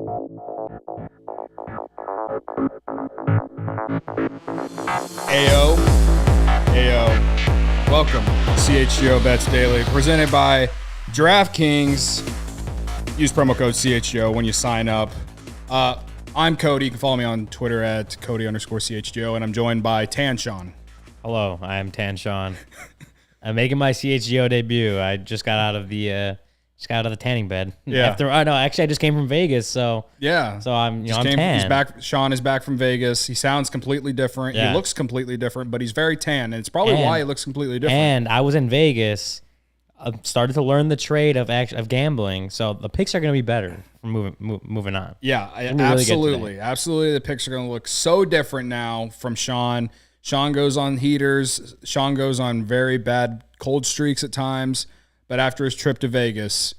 Ayo. Welcome to CHGO Bets Daily, presented by DraftKings. Use promo code CHGO when you sign up. I'm Cody. You can follow me on Twitter at Cody_CHGO, and I'm joined by Tan Sean. Hello, I'm Tan Sean. I'm making my CHGO debut. I just got out of the tanning bed. Yeah. I just came from Vegas, so Yeah. So I'm tan. He's back. Sean is back from Vegas. He sounds completely different. Yeah. He looks completely different, but he's very tan, and it's probably why he looks completely different. And I was in Vegas. I started to learn the trade of gambling, so the picks are going to be better from moving on. Yeah, absolutely. Absolutely. The picks are going to look so different now from Sean. Sean goes on heaters. Sean goes on very bad cold streaks at times. But after his trip to Vegas,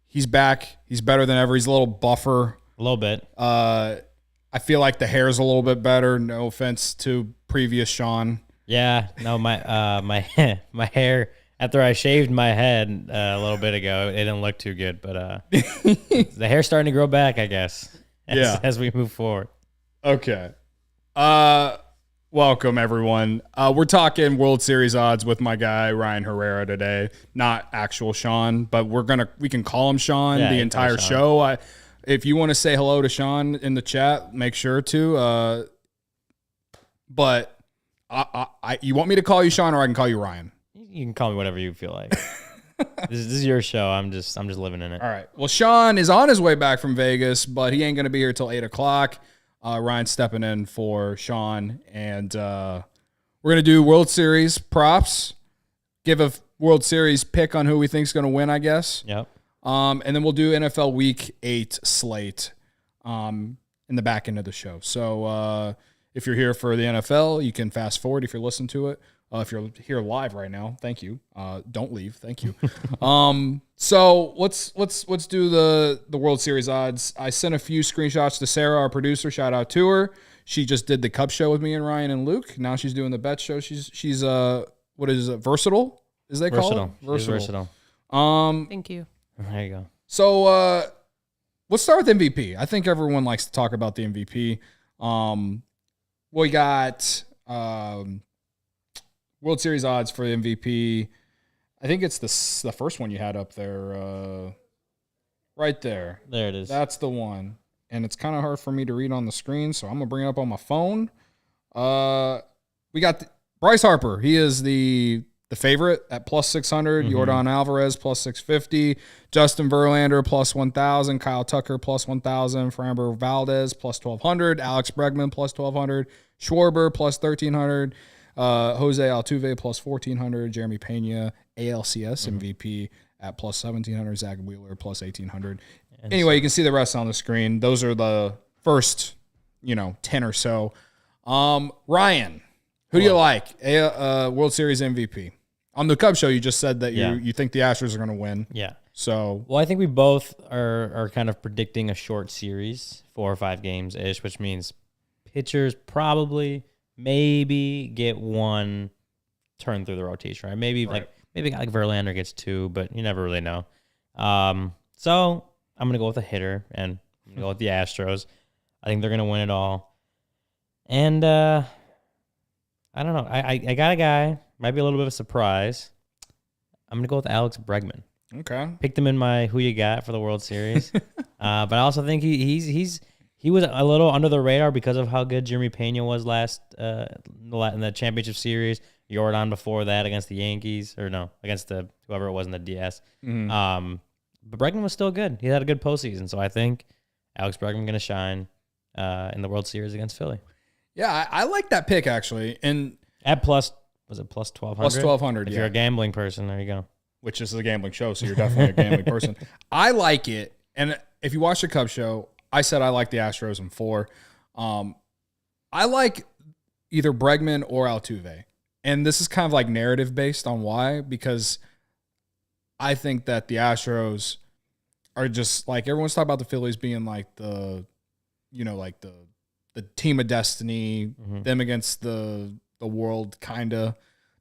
he's back. He's better than ever. He's a little buffer. A little bit. I feel like the hair's a little bit better. No offense to previous Sean. Yeah. No, my hair, after I shaved my head a little bit ago, it didn't look too good. But the hair's starting to grow back, I guess, as we move forward. Okay. Welcome, everyone. We're talking World Series odds with my guy, Ryan Herrera, today. Not actual Sean, but we can call him Sean the entire show. If you want to say hello to Sean in the chat, make sure to. But you want me to call you Sean, or I can call you Ryan? You can call me whatever you feel like. This is your show. I'm just living in it. All right. Well, Sean is on his way back from Vegas, but he ain't going to be here till 8:00. Ryan's stepping in for Sean, and we're going to do World Series props, give a World Series pick on who we think is going to win, I guess. Yep. And then we'll do NFL Week 8 slate in the back end of the show. So if you're here for the NFL, you can fast forward if you're listening to it. If you're here live right now, thank you. Don't leave. Thank you. So let's do the World Series odds. I sent a few screenshots to Sarah, our producer. Shout out to her. She just did the Cup show with me and Ryan and Luke. Now she's doing the bet show. She's what is it? Versatile? Is they call it? Versatile. Thank you. There you go. So let's start with MVP. I think everyone likes to talk about the MVP. We got World Series odds for the MVP. I think it's the first one you had up there, right there. There it is. That's the one, and it's kind of hard for me to read on the screen, so I'm gonna bring it up on my phone. We got Bryce Harper. He is the favorite at plus 600. Mm-hmm. Yordan Alvarez plus 650. Justin Verlander plus 1,000. Kyle Tucker plus 1,000. Framber Valdez plus 1,200. Alex Bregman plus 1,200. Schwarber plus 1,300. Jose Altuve plus 1,400. Jeremy Pena, ALCS MVP at plus 1,700. Zach Wheeler plus 1,800. Anyway, you can see the rest on the screen. Those are the first, 10 or so. Ryan, who do you like? World Series MVP. On the Cub show, you just said that you think the Astros are going to win. Yeah. So, well, I think we both are kind of predicting a short series, 4 or 5 games ish, which means pitchers probably maybe get one turn through the rotation, right? Maybe like Verlander gets 2, but you never really know. So I'm gonna go with a hitter, and I'm gonna go with the Astros. I think they're gonna win it all. And I don't know. I got a guy. Might be a little bit of a surprise. I'm gonna go with Alex Bregman. Okay. Picked him in my who you got for the World Series. But I also think he was a little under the radar because of how good Jeremy Pena was last in the championship series. Yordan before that against the Yankees, against whoever it was in the DS. Mm-hmm. But Bregman was still good. He had a good postseason, so I think Alex Bregman going to shine in the World Series against Philly. Yeah, I like that pick actually, and at plus 1,200? Plus 1,200. If you're a gambling person, there you go. Which is a gambling show, so you're definitely a gambling person. I like it, and if you watch the Cub show, I said I like the Astros in 4. I like either Bregman or Altuve. And this is kind of like narrative based on why, because I think that the Astros are just like, everyone's talking about the Phillies being like the team of destiny, them against the world, kind of.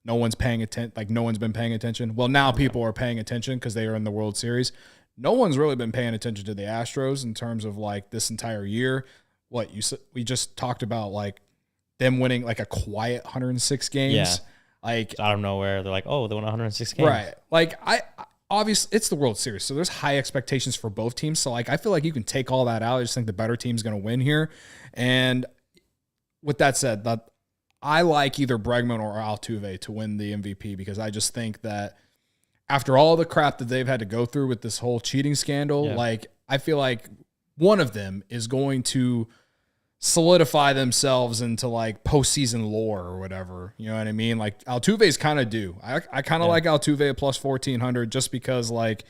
No one's paying attention. Like, no one's been paying attention. Well, now people are paying attention because they are in the World Series. no one's really been paying attention to the Astros in terms of like this entire year. We just talked about like them winning like a quiet 106 games. Yeah. Like out of nowhere, they're like, oh, they won 106 games. Right. Like I obviously it's the World Series, so there's high expectations for both teams. So like I feel like you can take all that out. I just think the better team's going to win here. And with that said, I like either Bregman or Altuve to win the MVP because I just think that after all the crap that they've had to go through with this whole cheating scandal, like I feel like one of them is going to solidify themselves into like postseason lore or whatever. You know what I mean? Like Altuve's kind of due. I kind of like Altuve at plus 1,400 just because like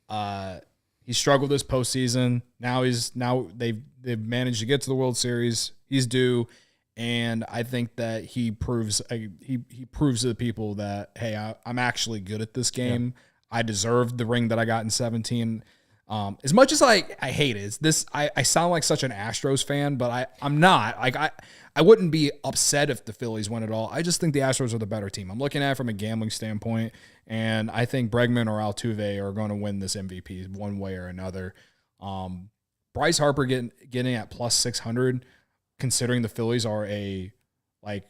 he struggled this postseason. Now they've managed to get to the World Series. He's due. And I think that he proves to the people that, hey, I'm actually good at this game. Yeah. I deserved the ring that I got in 17. As much as I hate it, I sound like such an Astros fan, but I'm not. Like I wouldn't be upset if the Phillies win it all. I just think the Astros are the better team. I'm looking at it from a gambling standpoint, and I think Bregman or Altuve are going to win this MVP one way or another. Bryce Harper getting at plus 600. Considering the Phillies are a like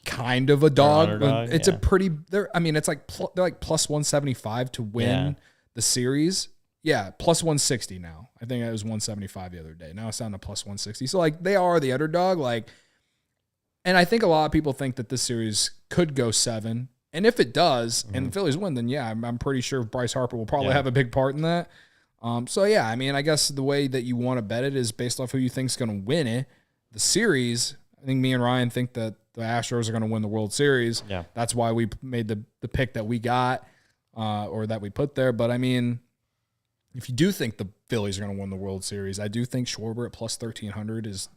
kind of a dog, it's a pretty. It's like they're like plus 175 to win the series. Yeah, plus 160 now. I think it was 175 the other day. Now it's down to plus 160. So like they are the underdog. Like, and I think a lot of people think that this series could go 7. And if it does, and the Phillies win, then I'm pretty sure Bryce Harper will probably have a big part in that. I guess the way that you want to bet it is based off who you think is going to win it. The series, I think me and Ryan think that the Astros are going to win the World Series. Yeah. That's why we made the pick that we got or that we put there. But, I mean, if you do think the Phillies are going to win the World Series, I do think Schwarber at plus 1,300 is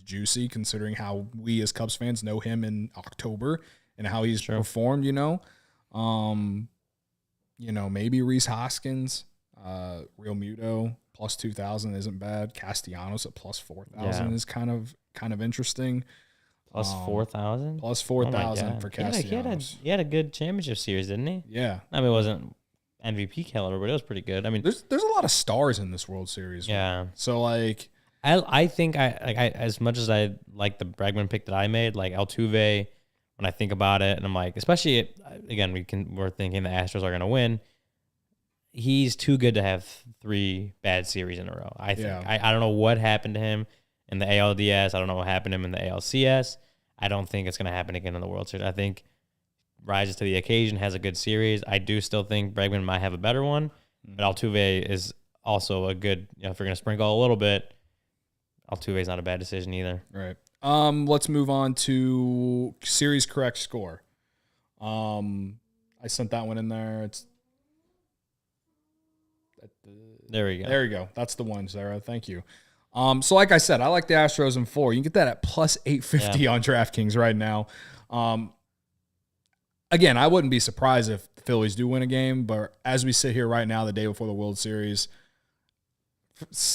juicy considering how we as Cubs fans know him in October and how he's performed, maybe Rhys Hoskins. Real Muto plus 2,000 isn't bad. Castellanos at plus 4,000 is kind of interesting. Plus 4,000? Plus 4,000 for Castellanos. He had a good championship series, didn't he? Yeah. I mean, it wasn't MVP caliber, but it was pretty good. I mean, there's a lot of stars in this World Series. Yeah. Right? So like, I think I as much as I like the Bregman pick that I made, like Altuve, when I think about it, and I'm like, especially again, we're thinking the Astros are going to win. He's too good to have 3 bad series in a row. I think. I don't know what happened to him in the ALDS. I don't know what happened to him in the ALCS. I don't think it's going to happen again in the World Series. I think rises to the occasion, has a good series. I do still think Bregman might have a better one, but Altuve is also a good, if you're going to sprinkle a little bit, Altuve is not a bad decision either. Right. Let's move on to series correct score. I sent that one in there. There we go. There you go. That's the one, Sarah. Thank you. So like I said, I like the Astros in 4. You can get that at plus 850 on DraftKings right now. Again, I wouldn't be surprised if the Phillies do win a game, but as we sit here right now, the day before the World Series,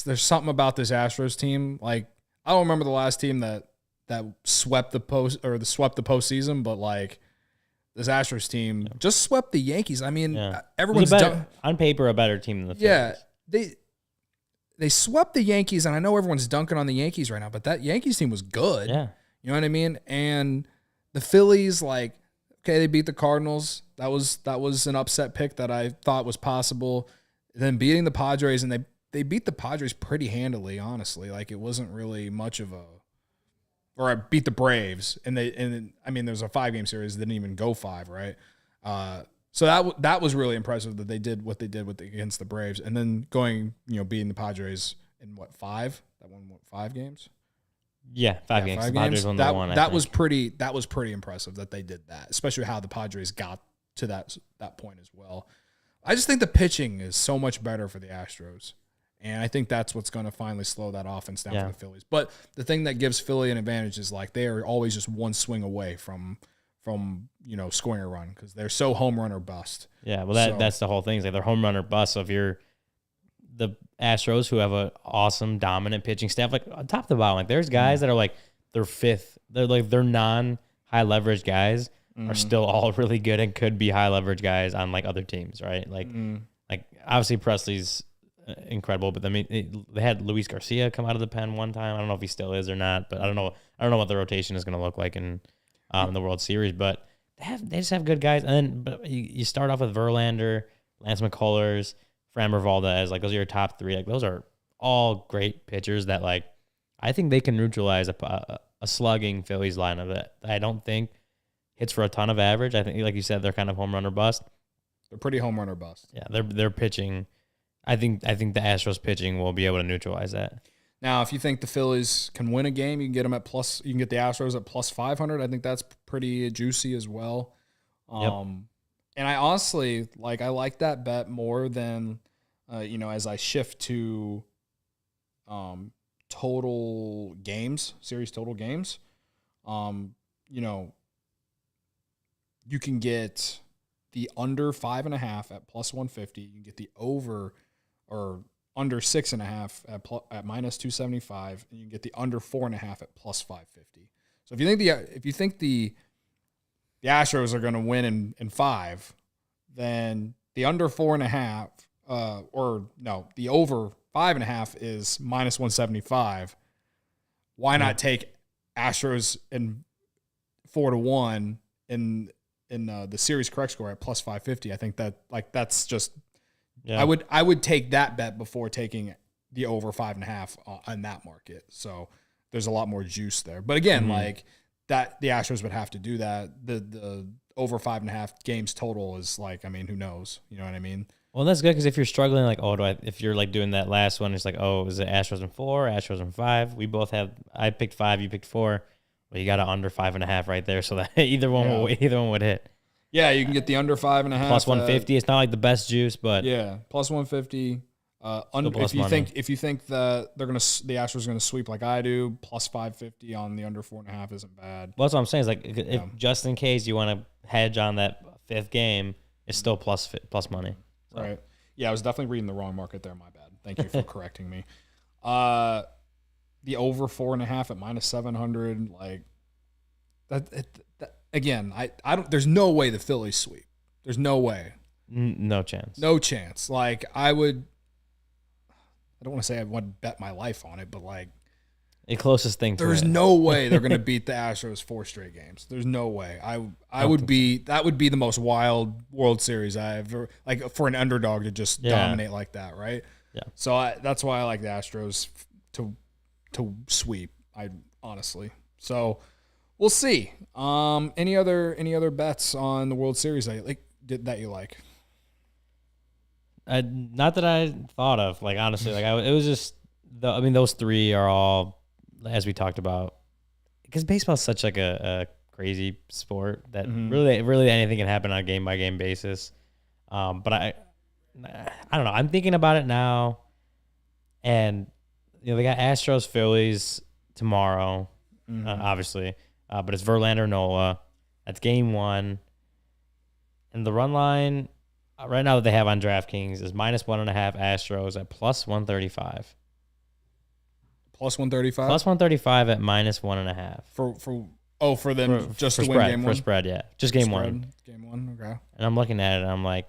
there's something about this Astros team. Like, I don't remember the last team that swept the postseason, but like this Astros team just swept the Yankees. I mean, everyone's on paper a better team than the Phillies. Yeah, they swept the Yankees, and I know everyone's dunking on the Yankees right now, but that Yankees team was good. Yeah, you know what I mean. And the Phillies, like, okay, they beat the Cardinals. That was an upset pick that I thought was possible. Then beating the Padres, and they beat the Padres pretty handily, honestly. Like, it wasn't really much of a. Or I beat the Braves, and there's a 5-game series. They didn't even go 5, right? So that was really impressive that they did what they did against the Braves, and then going, beating the Padres in 5? That won 5 games? Yeah, 5 games. 5 games. That was pretty impressive that they did that, especially how the Padres got to that point as well. I just think the pitching is so much better for the Astros. And I think that's what's going to finally slow that offense down for the Phillies. But the thing that gives Philly an advantage is like they are always just one swing away from scoring a run because they're so home run or bust. Yeah, well that's the whole thing. Is like they're home run or bust. So if you're the Astros who have an awesome dominant pitching staff, like on top to bottom, like there's guys that are like they're 5th. They're like they're non-high leverage guys are still all really good and could be high leverage guys on like other teams, right? Like Like, obviously Presley's incredible, but I mean, they had Luis Garcia come out of the pen one time. I don't know if he still is or not, but I don't know what the rotation is going to look like in the World Series. But they just have good guys. And then but you start off with Verlander, Lance McCullers, Framber Valdez. Like, those are your top three. Like, those are all great pitchers that, like, I think they can neutralize a slugging Phillies lineup that I don't think hits for a ton of average. I think, like you said, they're kind of home run or bust. They're pretty home run or bust. Yeah, they're pitching. I think the Astros pitching will be able to neutralize that. Now, if you think the Phillies can win a game, you can get them at plus. You can get the Astros at plus 500. I think that's pretty juicy as well. Yep. And I honestly I like that bet more than as I shift to total games, series total games. You can get the under 5.5 at plus 150. You can get the over or under 6.5 at minus 275, and you can get the under 4.5 at plus 550. So if you think the Astros are going to win in 5, then the under 4.5 the over 5.5 is minus 175. Why not take Astros in 4-1 in the series correct score at plus 550? I think that's just. Yeah. I would take that bet before taking the over 5.5 on that market. So there's a lot more juice there. But again, that the Astros would have to do that. The over 5.5 games total is who knows? You know what I mean? Well, that's good because if you're struggling, if you're doing that last one, it's is it Astros in 4, Astros in 5? We both have. I picked 5, you picked 4. Well, you got an under 5.5 right there, so that either one would hit. Yeah, you can get the under 5.5 plus 150. It's not like the best juice, but yeah, plus 150. If you think that the Astros are gonna sweep like I do, plus 550 on the under 4.5 isn't bad. Well, that's what I'm saying. Is if just in case you want to hedge on that 5th game, it's still plus money. So. Right. Yeah, I was definitely reading the wrong market there. My bad. Thank you for correcting me. The over 4.5 at minus 700, again, I don't. There's no way the Phillies sweep. There's no way. No chance. No chance. I would. I don't want to say I would bet my life on it, but the closest thing to there's no way they're going to beat the Astros 4 straight games. There's no way. I would be that would be the most wild World Series I ever for an underdog to just dominate like that, right? Yeah. So that's why I like the Astros to sweep. Honestly. So. We'll see. Any other bets on the World Series that you like? Not that I thought of. Honestly, it was just those 3 are all, as we talked about, because baseball is such a crazy sport that really anything can happen on a game by game basis. But I don't know. I'm thinking about it now, and they got Astros Phillies tomorrow, obviously. But it's Verlander Nola. That's game 1. And the run line right now that they have on DraftKings is minus 1.5 Astros at plus 135. Plus 135? Plus 135 at minus 1.5. For them just to win spread, game 1? For spread, yeah. Just game 1. Game 1, okay. And I'm looking at it and I'm like,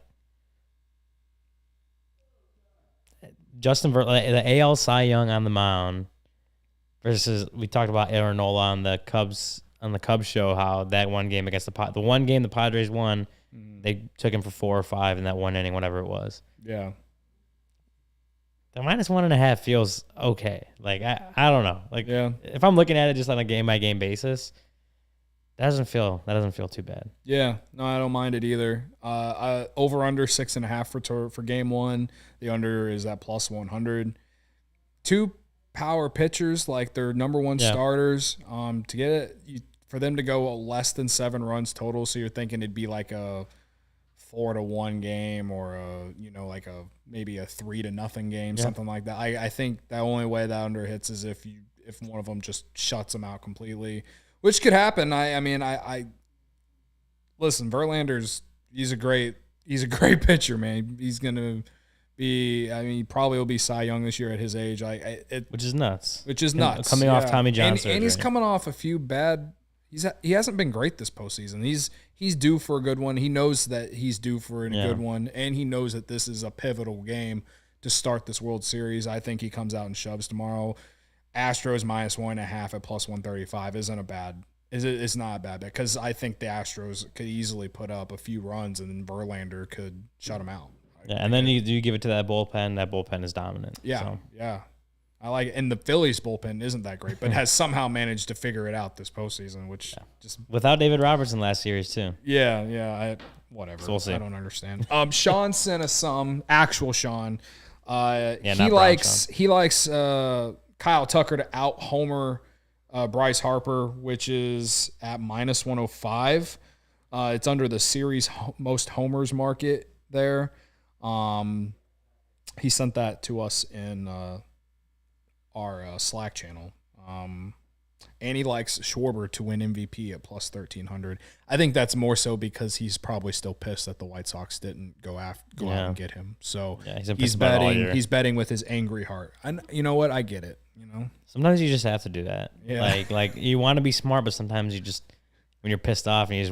the AL Cy Young on the mound versus we talked about Aaron Nola on the Cubs show, how that one game against the one game the Padres won, they took him for 4 or 5 in that one inning, whatever it was. Yeah. The minus 1.5 feels okay. I don't know. If I'm looking at it just on a game by game basis, that doesn't feel too bad. Yeah. No, I don't mind it either. Over under 6.5 for game 1. The under is at plus 100. 2 power pitchers, their number 1 starters, to get it, for them to go less than 7 runs total. So you're thinking it'd be a 4-1 game or maybe a 3-0 game, something like that. I think the only way that under hits is if one of them just shuts them out completely, which could happen. I listen, Verlander's he's a great pitcher, man. He's gonna be. He probably will be Cy Young this year at his age. Which is nuts. Which is nuts. Coming off Tommy John surgery. And he's coming off a few bad. he hasn't been great this postseason. He's due for a good one. He knows that he's due for a good one, and he knows that this is a pivotal game to start this World Series. I think he comes out and shoves tomorrow. Astros -1.5 at +135 isn't a bad. It's not a bad bet because I think the Astros could easily put up a few runs and then Verlander could shut them out. Yeah, and then you give it to that bullpen. That bullpen is dominant. Yeah, so. yeah. I like it. And the Phillies bullpen isn't that great, but has somehow managed to figure it out this postseason, which just without David Robertson last series too. Yeah. Whatever. So we'll see. I don't understand. Sean sent us some actual Sean. He likes Kyle Tucker to out homer Bryce Harper, which is at -105. It's under the series most homers market there. He sent that to us in our Slack channel. And he likes Schwarber to win MVP at +1,300. I think that's more so because he's probably still pissed that the White Sox didn't go out and get him. So he's betting with his angry heart. And you know what? I get it. Sometimes you just have to do that. Yeah. Like you want to be smart, but sometimes you just when you're pissed off and you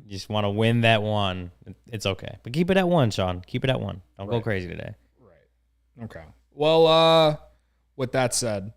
just want to win that one, it's okay. But keep it at one, Sean. Keep it at one. Don't go crazy today. Right. Okay. Well, with that said,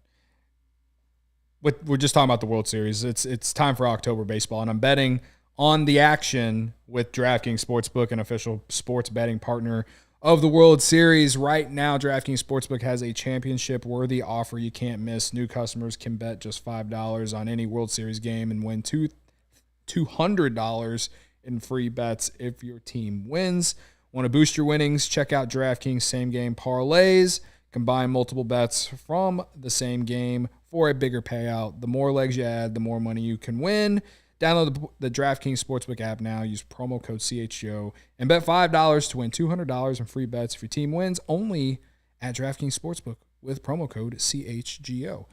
we're just talking about the World Series. It's time for October baseball, and I'm betting on the action with DraftKings Sportsbook, an official sports betting partner of the World Series. Right now, DraftKings Sportsbook has a championship-worthy offer you can't miss. New customers can bet just $5 on any World Series game and win $200 in free bets if your team wins. Want to boost your winnings? Check out DraftKings same-game parlays. Combine multiple bets from the same game for a bigger payout. The more legs you add, the more money you can win. Download the DraftKings Sportsbook app now. Use promo code CHGO and bet $5 to win $200 in free bets if your team wins. Only at DraftKings Sportsbook with promo code CHGO.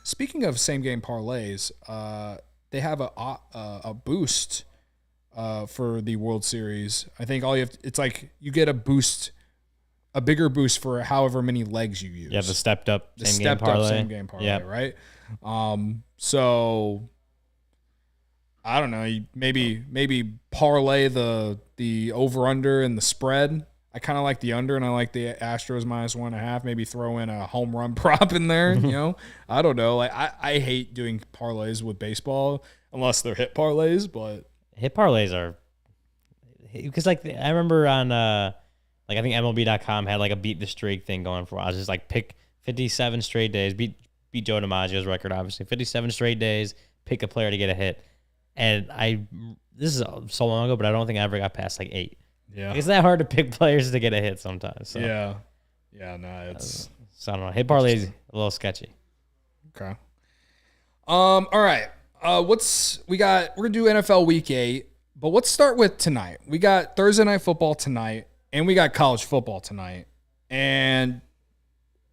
Speaking of same game parlays, they have a boost for the World Series. I think it's like you get a boost. A bigger boost for however many legs you use. Yeah, the stepped up same game parlay, right? So I don't know. Maybe parlay the over under and the spread. I kind of like the under, and I like the Astros -1.5. Maybe throw in a home run prop in there. I don't know. Like I hate doing parlays with baseball unless they're hit parlays, but hit parlays are because I remember on. I think MLB.com had like a beat the streak thing going for a while. I was just like pick 57 straight days, beat Joe DiMaggio's record, obviously. 57 straight days, pick a player to get a hit. And this is so long ago, but I don't think I ever got past like 8. Yeah. It's that hard to pick players to get a hit sometimes. So. Yeah. Yeah, no, it's. So I don't know. Hit parlay is a little sketchy. Okay. All right. We're gonna do NFL Week 8, but let's start with tonight. We got Thursday Night Football tonight. And we got college football tonight. And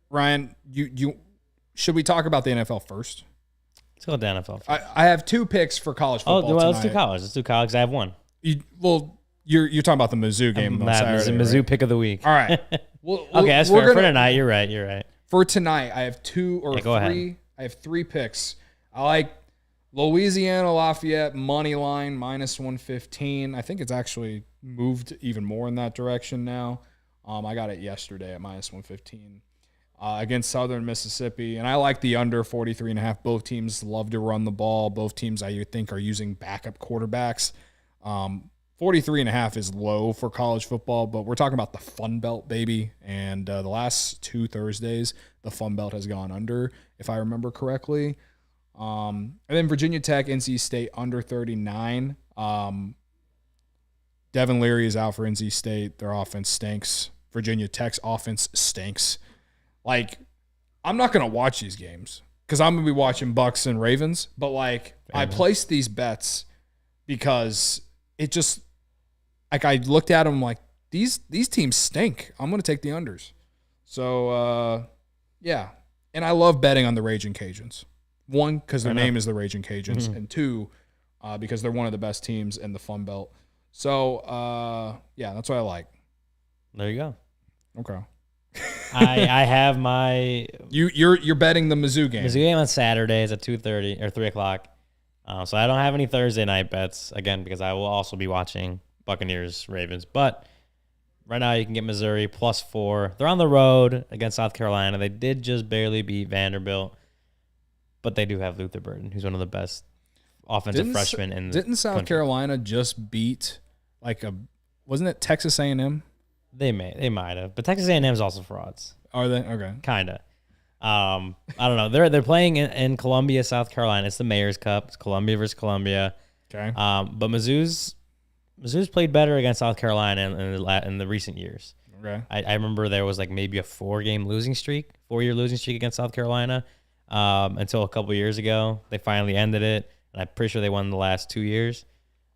Ryan, you should we talk about the NFL first? Let's go with the NFL first. I have 2 picks for college football tonight. Let's do college. Let's do college. I have 1. You're talking about the Mizzou game on Saturday, Mizzou right? pick of the week. All right. Okay, that's fair. For tonight, you're right. For tonight, I have 2 or 3. Go ahead. I have 3 picks. I like Louisiana Lafayette money line -115. I think it's actually moved even more in that direction now. I got it yesterday at -115 against Southern Mississippi, and I like the under 43.5. Both teams love to run the ball. Both teams I think are using backup quarterbacks. 43.5 is low for college football, but we're talking about the Fun Belt, baby. And the last 2 Thursdays, the Fun Belt has gone under, if I remember correctly. And then Virginia Tech, NC State under 39. Devin Leary is out for NC State. Their offense stinks. Virginia Tech's offense stinks. Like, I'm not going to watch these games because I'm going to be watching Bucks and Ravens. But, I placed these bets because it just – I looked at them like, these teams stink. I'm going to take the unders. So, yeah. And I love betting on the Raging Cajuns. 1, because their name is the Raging Cajuns, and 2, because they're one of the best teams in the Fun Belt. So, yeah, that's what I like. There you go. Okay. I have my you're betting the Mizzou game. Mizzou game on Saturdays at 2:30 or 3 o'clock. So I don't have any Thursday night bets, again, because I will also be watching Buccaneers-Ravens. But right now you can get Missouri +4. They're on the road against South Carolina. They did just barely beat Vanderbilt, but they do have Luther Burden, who's one of the best offensive freshmen in the Didn't South country. Carolina just beat wasn't it Texas A&M? They might have, but Texas A&M is also frauds. Are they? Okay. Kinda. I don't know. They're playing in Columbia, South Carolina. It's the Mayor's Cup. It's Columbia versus Columbia. Okay. But Mizzou's played better against South Carolina in the recent years. Okay. I remember there was like maybe a 4-year losing streak against South Carolina until a couple years ago. They finally ended it, and I'm pretty sure they won the last 2 years.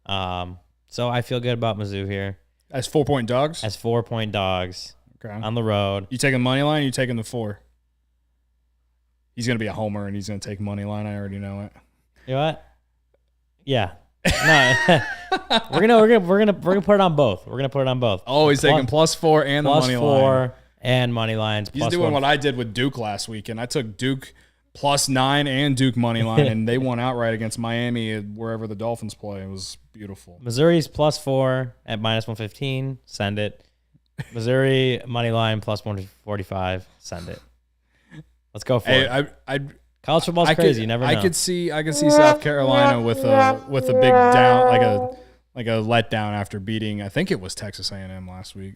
So I feel good about Mizzou here. As 4-point dogs? As 4-point dogs Okay. on the road. You taking money line? Or you taking the 4? He's gonna be a homer and he's gonna take money line. I already know it. You know what? Yeah. No. we're gonna put it on both. We're gonna put it on both. Oh, he's taking +4 and the money line. +4 and money lines. He's doing what I did with Duke last weekend. I took Duke +9 and Duke money line, and they won outright against Miami wherever the Dolphins play. It was beautiful. Missouri's +4 at -115. Send it. Missouri money line +145. Send it. Let's go for it. College football's crazy. You never know. I could see South Carolina with a big down, like a letdown after beating. I think it was Texas A&M last week.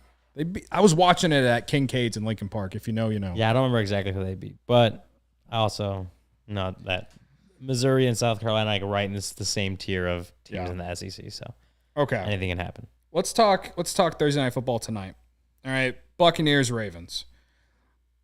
I was watching it at Kincaid's in Lincoln Park. If you know, you know. Yeah, I don't remember exactly who they beat, but I also know that Missouri and South Carolina like right in the same tier of teams in the SEC. So okay, anything can happen. Let's talk Thursday night football tonight. All right, Buccaneers Ravens.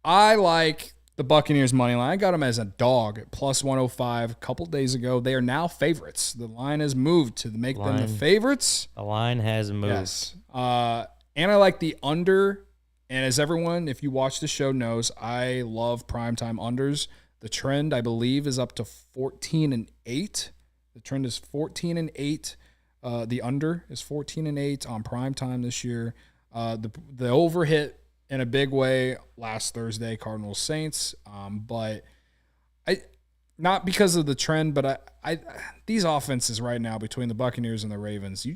I like the Buccaneers money line. I got them as a dog at +105 a couple days ago. They are now favorites. The line has moved to make them the favorites. The line has moved. Yes. And I like the under. And as everyone, if you watch the show, knows, I love primetime unders. The trend, I believe, is up to 14-8. The trend is 14-8. The under is 14-8 on primetime this year. The over hit in a big way last Thursday, Cardinals Saints. But not because of the trend, but these offenses right now between the Buccaneers and the Ravens,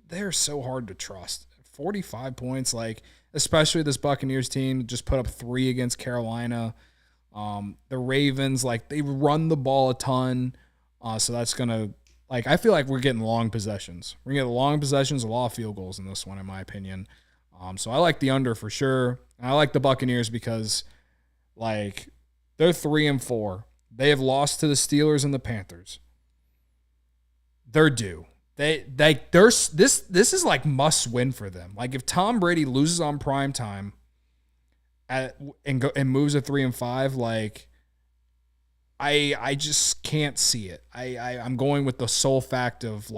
they're so hard to trust. 45 points, especially this Buccaneers team just put up 3 against Carolina. The Ravens, they run the ball a ton. So that's going to, I feel like we're getting long possessions. We're going to get long possessions, a lot of field goals in this one, in my opinion. So I like the under for sure. And I like the Buccaneers because, they're 3-4. They have lost to the Steelers and the Panthers. They're due. This is must win for them. If Tom Brady loses on prime time and moves to 3-5, I just can't see it. I'm going with the sole fact of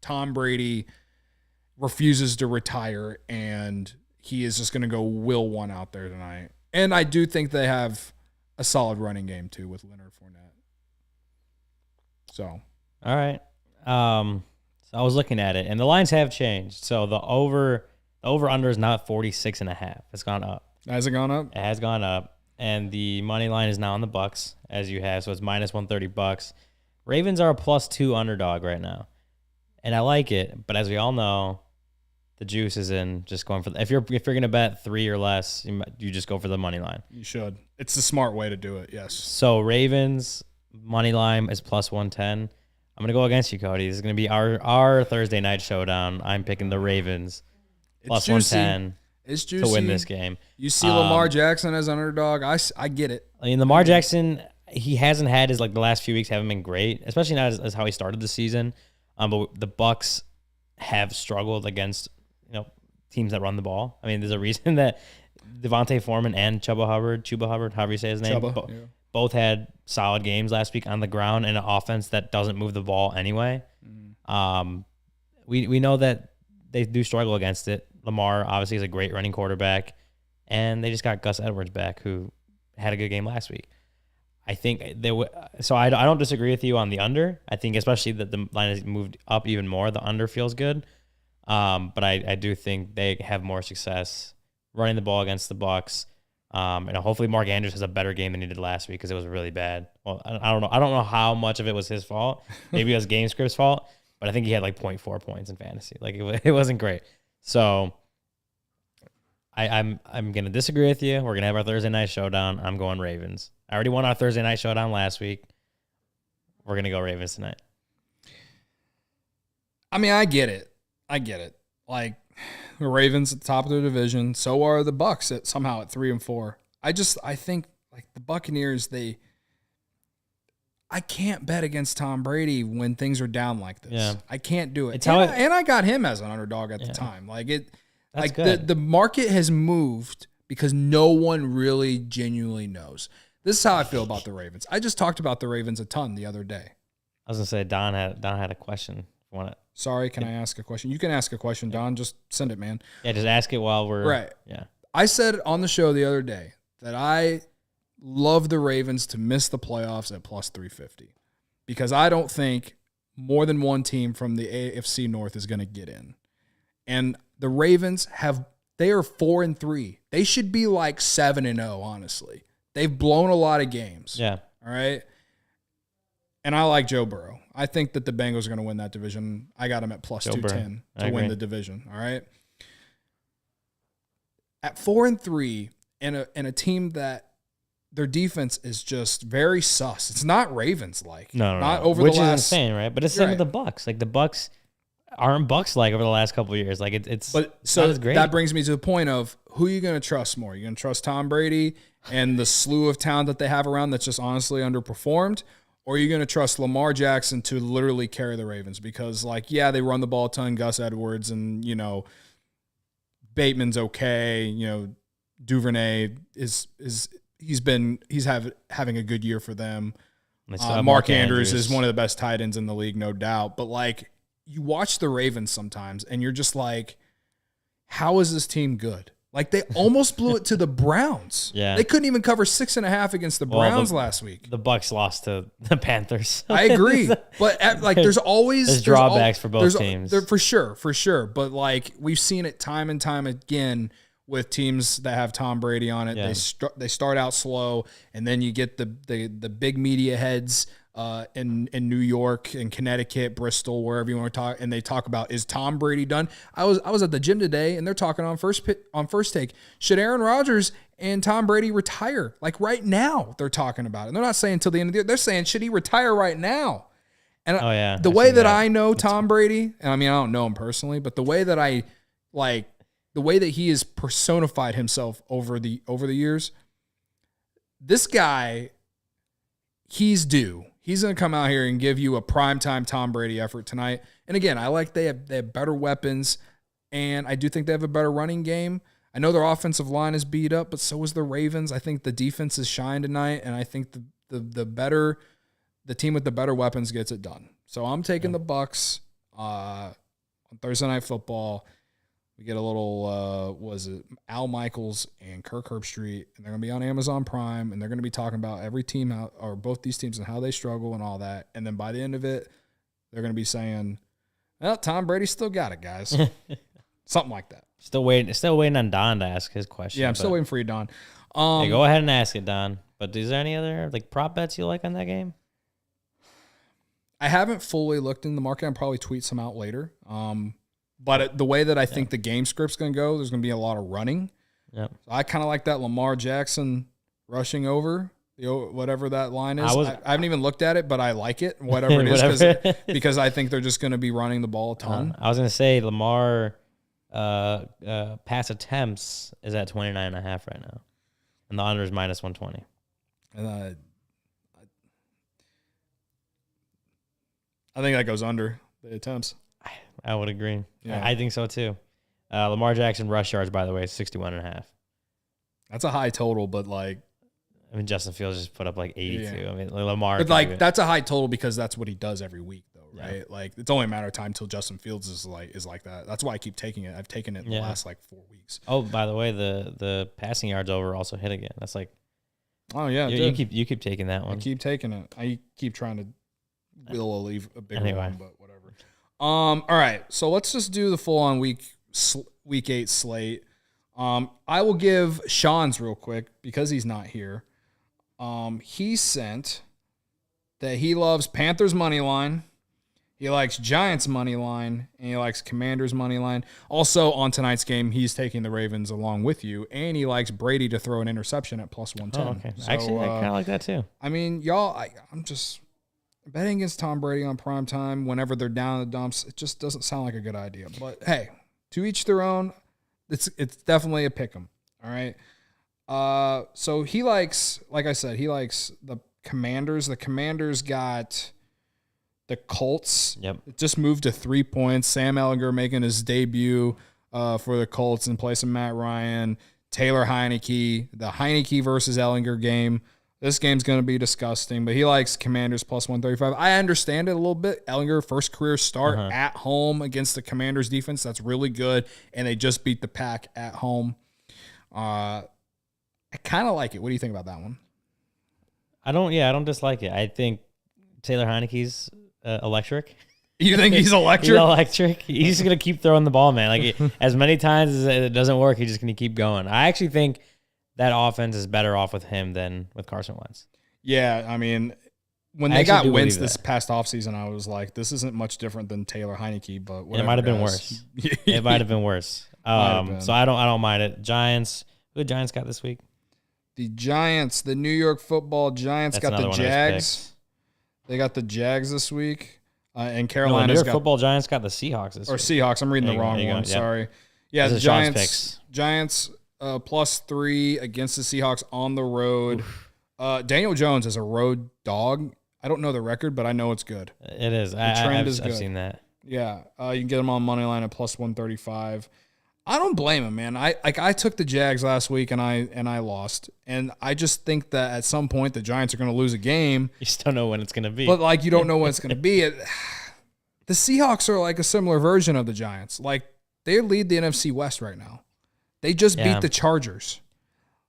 Tom Brady refuses to retire and he is just going to go will one out there tonight. And I do think they have a solid running game too with Leonard Fournette. So, all right. So I was looking at it and the lines have changed. So the over under is now at 46.5. It's gone up. Has it gone up? It has gone up. And the money line is now on the Bucks, as you have. So it's -130. Ravens are a +2 underdog right now. And I like it, but as we all know, the juice is in just going for if you're going to bet 3 or less, you just go for the money line. You should. It's the smart way to do it. Yes. So Ravens money line is +110. I'm going to go against you, Cody. This is going to be our Thursday night showdown. I'm picking the Ravens +110 it's juicy to win this game. You see Lamar Jackson as an underdog. I get it. I mean, Lamar Jackson, he hasn't had the last few weeks haven't been great, especially not as how he started the season. But the Bucks have struggled against teams that run the ball. I mean, there's a reason that Devontae Foreman and Chuba Hubbard, however you say his name, both had solid games last week on the ground in an offense that doesn't move the ball anyway. We know that they do struggle against it. Lamar obviously is a great running quarterback, and they just got Gus Edwards back, who had a good game last week. I think so I don't disagree with you on the under. I think especially that the line has moved up even more, the under feels good. But I do think they have more success running the ball against the Bucks. And hopefully Mark Andrews has a better game than he did last week because it was really bad. Well, I don't know. I don't know how much of it was his fault. Maybe it was game script's fault, but I think he had like 0.4 points in fantasy. Like it wasn't great. So I'm gonna disagree with you. We're gonna have our Thursday night showdown. I'm going Ravens. I already won our Thursday night showdown last week. We're gonna go Ravens tonight. I mean, I get it. Like the Ravens at the top of their division. So are the Bucks somehow at 3-4. I think like the Buccaneers, I can't bet against Tom Brady when things are down like this. Yeah. I can't do it. And I got him as an underdog at the time. Like That's like good. the market has moved because no one really genuinely knows. This is how I feel about the Ravens. I just talked about the Ravens a ton the other day. I was gonna say Don had a question. Sorry, can I ask a question? You can ask a question, Don. Just send it, man. Yeah, just ask it while we're right. Yeah. I said on the show the other day that I love the Ravens to miss the playoffs at plus 350 because I don't think more than one team from the AFC North is going to get in. And the Ravens they are 4-3. They should be like 7-0, honestly. They've blown a lot of games. Yeah. All right. And I like Joe Burrow. I think that the Bengals are going to win that division. I got them at plus 210 to win the division. All right. At 4-3 and a team that their defense is just very sus. It's not Ravens like. No. Over Which the last. Is insane, right? But it's the same with the Bucks. Like the Bucks aren't Bucks like over the last couple of years. Like it's not as great. That brings me to the point of who are you going to trust more? You're going to trust Tom Brady and the slew of talent that they have around that's just honestly underperformed, or are you going to trust Lamar Jackson to literally carry the Ravens? Because they run the ball a ton. Gus Edwards and Bateman's okay. Duvernay he's having a good year for them. Mark Andrews is one of the best tight ends in the league, no doubt. But like you watch the Ravens sometimes and you're just like, how is this team good? Like they almost blew it to the Browns. Yeah. They couldn't even cover 6.5 against the Browns last week. The Bucks lost to the Panthers. I agree. But there's drawbacks for both teams. For sure. But like we've seen it time and time again with teams that have Tom Brady on it. Yeah. They start out slow and then you get the big media heads in New York and Connecticut, Bristol, wherever you want to talk, and they talk about, is Tom Brady done? I was at the gym today and they're talking on first take. Should Aaron Rodgers and Tom Brady retire? Like right now they're talking about it. They're not saying until the end of the year. They're saying, should he retire right now? And the way that I know Tom Brady, and I mean, I don't know him personally, but the way that the way that he has personified himself over the years, this guy, he's due. He's going to come out here and give you a primetime Tom Brady effort tonight. And again, I like they have better weapons, and I do think they have a better running game. I know their offensive line is beat up, but so is the Ravens. I think the defense is shine tonight, and I think the team with the better weapons gets it done. So I'm taking the Bucks on Thursday Night Football. We get a little, Al Michaels and Kirk Herbstreit, and they're going to be on Amazon Prime, and they're going to be talking about every team or both these teams and how they struggle and all that. And then by the end of it, they're going to be saying, well, Tom Brady still got it, guys. Something like that. Still waiting on Don to ask his question. Yeah, I'm still waiting for you, Don. Hey, go ahead and ask it, Don. But is there any other prop bets you like on that game? I haven't fully looked in the market. I'll probably tweet some out later. But the way that I think the game script's going to go, there's going to be a lot of running. Yep. So I kind of like that Lamar Jackson rushing over, whatever that line is. I haven't even looked at it, but I like it, whatever it is, because I think they're just going to be running the ball a ton. I was going to say Lamar pass attempts is at 29.5 right now, and the under is minus 120. And I think that goes under the attempts. I would agree. Yeah. I think so too. Lamar Jackson rush yards, by the way, is 61.5. That's a high total, but Justin Fields just put up 82. Yeah. I mean, Lamar. But that's a high total because that's what he does every week, though, right? Yeah. It's only a matter of time until Justin Fields is like that. That's why I keep taking it. I've taken it in the last 4 weeks. Oh, by the way, the passing yards over also hit again. That's oh yeah, you keep taking that one. I keep taking it. I keep trying to will leave a bigger one, but whatever. All right, so let's just do the full-on week 8 slate. I will give Sean's real quick because he's not here. He sent that he loves Panthers money line. He likes Giants money line, and he likes Commanders money line. Also, on tonight's game, he's taking the Ravens along with you, and he likes Brady to throw an interception at plus 110. Oh, okay. So, Actually, I kind of like that too. I mean, y'all, I'm just betting against Tom Brady on prime time whenever they're down in the dumps. It just doesn't sound like a good idea. But hey, to each their own. It's definitely a pick 'em. All right. So he likes, like I said, he likes the Commanders. The Commanders got the Colts. Yep. It just moved to 3 points. Sam Ehlinger making his debut for the Colts in place of Matt Ryan. Taylor Heineke. The Heineke versus Ehlinger game. This game's going to be disgusting, but he likes Commanders plus 135. I understand it a little bit. Ehlinger, first career start at home against the Commanders defense. That's really good, and they just beat the Pack at home. I kind of like it. What do you think about that one? I don't dislike it. I think Taylor Heineke's electric. You think he's electric? He's electric. He's just going to keep throwing the ball, man. Like as many times as it doesn't work, he's just going to keep going. I actually think that offense is better off with him than with Carson Wentz. Yeah, I mean, when they got wins this past offseason, I was like, this isn't much different than Taylor Heineke, but whatever. It might have been worse. It might have been worse. So I don't mind it. Giants. Who the Giants got this week? The Giants, the New York Football Giants got the Jags. They got the Jags this week. And Carolina's New York Football Giants got the Seahawks this week. Seahawks. I'm reading the wrong one. Yep. Sorry. Yeah, the Giants plus 3 against the Seahawks on the road. Daniel Jones is a road dog. I don't know the record, but I know it's good. It is. I've seen that. Yeah. You can get them on money line at plus 135. I don't blame him, man. I took the Jags last week and I lost. And I just think that at some point the Giants are going to lose a game. You just don't know when it's going to be. But like you don't know when it's going to be. The Seahawks are like a similar version of the Giants. Like they lead the NFC West right now. They just beat the Chargers.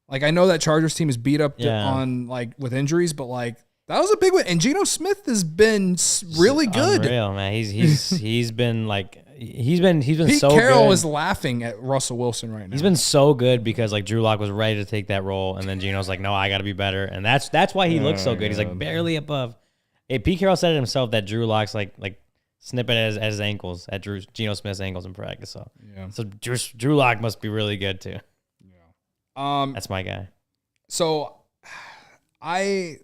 Like I know that Chargers team is beat up on like with injuries, but like that was a big win. And Geno Smith has been really good. Unreal, man. He's been like he's been Pete so good. Pete Carroll is laughing at Russell Wilson right now. He's been so good because like Drew Lock was ready to take that role, and then Geno's like, no, I got to be better, and that's why he looks so good. He's like barely above. Hey, Pete Carroll said it himself that Drew Lock's like snippet at his ankles, at Geno Smith's ankles in practice. So Drew Lock must be really good too. Yeah. That's my guy. So I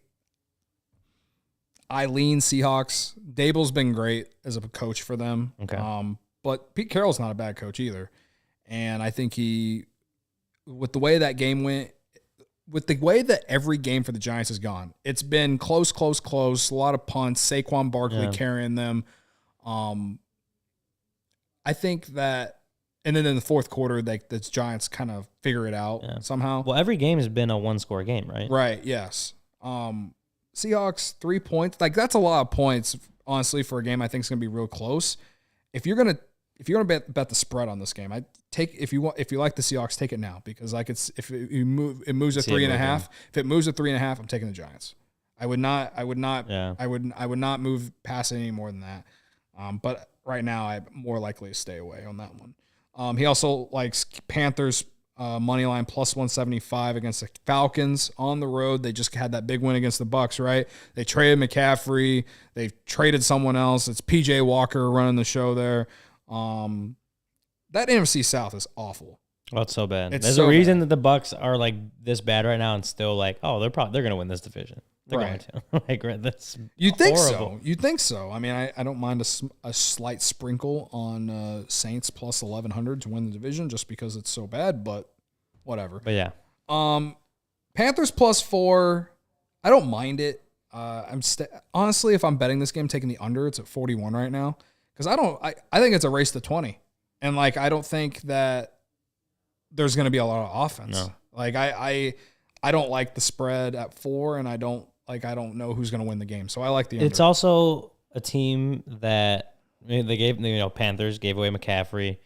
lean Seahawks. Dable's been great as a coach for them. Okay. But Pete Carroll's not a bad coach either. And I think with the way that game went, with the way that every game for the Giants has gone, it's been close, a lot of punts, Saquon Barkley carrying them. I think that, and then in the fourth quarter, the Giants kind of figure it out somehow. Well, every game has been a one-score game, right? Right, yes. Seahawks, 3 points. Like, that's a lot of points, honestly, for a game I think is going to be real close. If you're gonna bet the spread on this game, if you like the Seahawks, take it now because like it moves to 3.5. If it moves to 3.5, I'm taking the Giants. I would not move past it any more than that. But right now, I'm more likely to stay away on that one. He also likes Panthers money line plus 175 against the Falcons on the road. They just had that big win against the Bucs, right? They traded McCaffrey. They've traded someone else. It's PJ Walker running the show there. That NFC South is awful. Oh, it's so bad. There's a reason that the Bucs are like this bad right now and still like, oh, they're going to win this division. They're going to. Like, that's you think horrible. So? You think so? I mean, I don't mind a slight sprinkle on Saints plus 1,100 to win the division just because it's so bad, but whatever. But yeah. Panthers plus 4. I don't mind it. Honestly, if I'm betting this game, taking the under, it's at 41 right now because I think it's a race to 20, and like I don't think that there's going to be a lot of offense. No. Like I don't like the spread at 4, and I don't know who's going to win the game. So I like the under. It's also a team that they gave, Panthers gave away McCaffrey.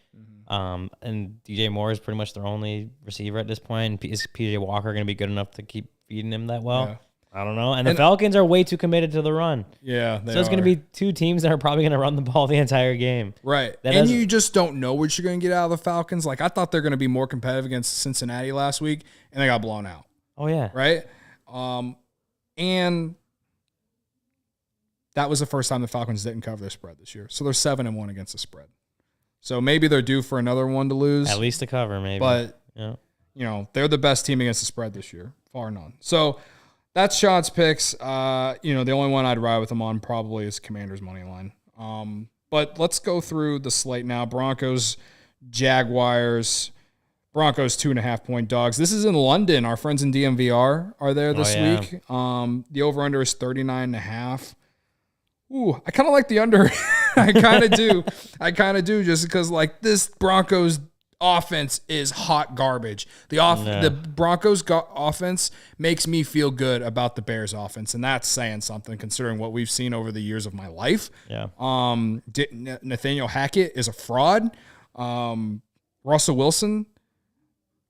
And DJ Moore is pretty much their only receiver at this point. Is PJ Walker going to be good enough to keep feeding him that well? I don't know. And the Falcons are way too committed to the run. Yeah, so it's going to be two teams that are probably going to run the ball the entire game. Right. And you just don't know what you're going to get out of the Falcons. Like, I thought they're going to be more competitive against Cincinnati last week, and they got blown out. Oh, yeah. Right? And that was the first time the Falcons didn't cover their spread this year. So they're 7-1 against the spread. So maybe they're due for another one to lose. At least to cover, maybe. But, they're the best team against the spread this year, far none. So that's Sean's picks. The only one I'd ride with him on probably is Commanders' money line. But let's go through the slate now. Broncos, Jaguars. Broncos 2.5-point dogs. This is in London. Our friends in DMVR are there this week. The over-under is 39.5. Ooh, I kind of like the under. I kind of do. Just because this Broncos offense is hot garbage. The Broncos offense makes me feel good about the Bears offense, and that's saying something considering what we've seen over the years of my life. Yeah. Nathaniel Hackett is a fraud. Russell Wilson,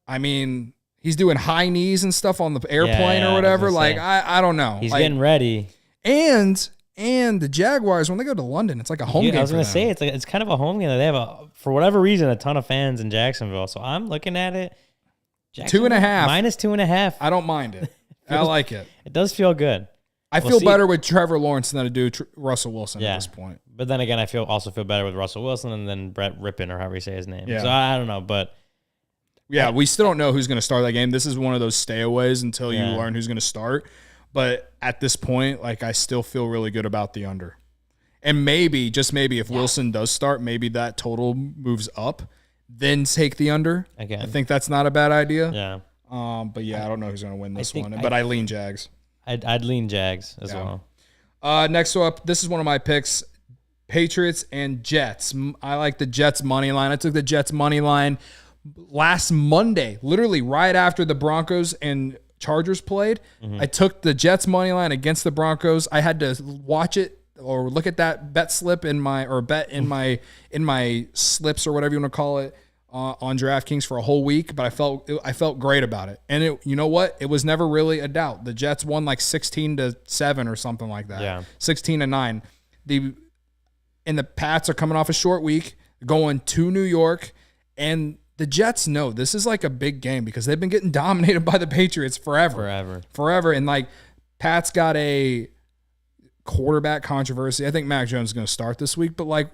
I mean, he's doing high knees and stuff on the airplane or whatever. I don't know. He's getting ready. And the Jaguars, when they go to London, it's like a home game. I was going to say it's kind of a home game. They have for whatever reason a ton of fans in Jacksonville. So I'm looking at it. 2.5 minus 2.5. I don't mind it. I like it. It does feel good. I feel better with Trevor Lawrence than I do Russell Wilson at this point. But then again, I also feel better with Russell Wilson and then Brett Rippon or however you say his name. Yeah. So I don't know, but we still don't know who's going to start that game. This is one of those stayaways until you learn who's going to start. But at this point, I still feel really good about the under. And maybe, just maybe, if Wilson does start, maybe that total moves up. Then take the under. Again. I think that's not a bad idea. Yeah. But I don't know who's going to win this one. But I lean Jags. I'd lean Jags as well. Next up, this is one of my picks. Patriots and Jets. I like the Jets money line. I took the Jets money line last Monday, literally right after the Broncos and Chargers played. I took the Jets money line against the Broncos. I had to watch it or look at that bet slip in my slips or whatever you want to call it on DraftKings for a whole week, but I felt great about it. And you know what? It was never really a doubt. The Jets won 16-7 or something like that. Yeah. 16-9. And the Pats are coming off a short week, going to New York, and the Jets know this is a big game because they've been getting dominated by the Patriots forever. And Pat's got a quarterback controversy. I think Mac Jones is going to start this week, but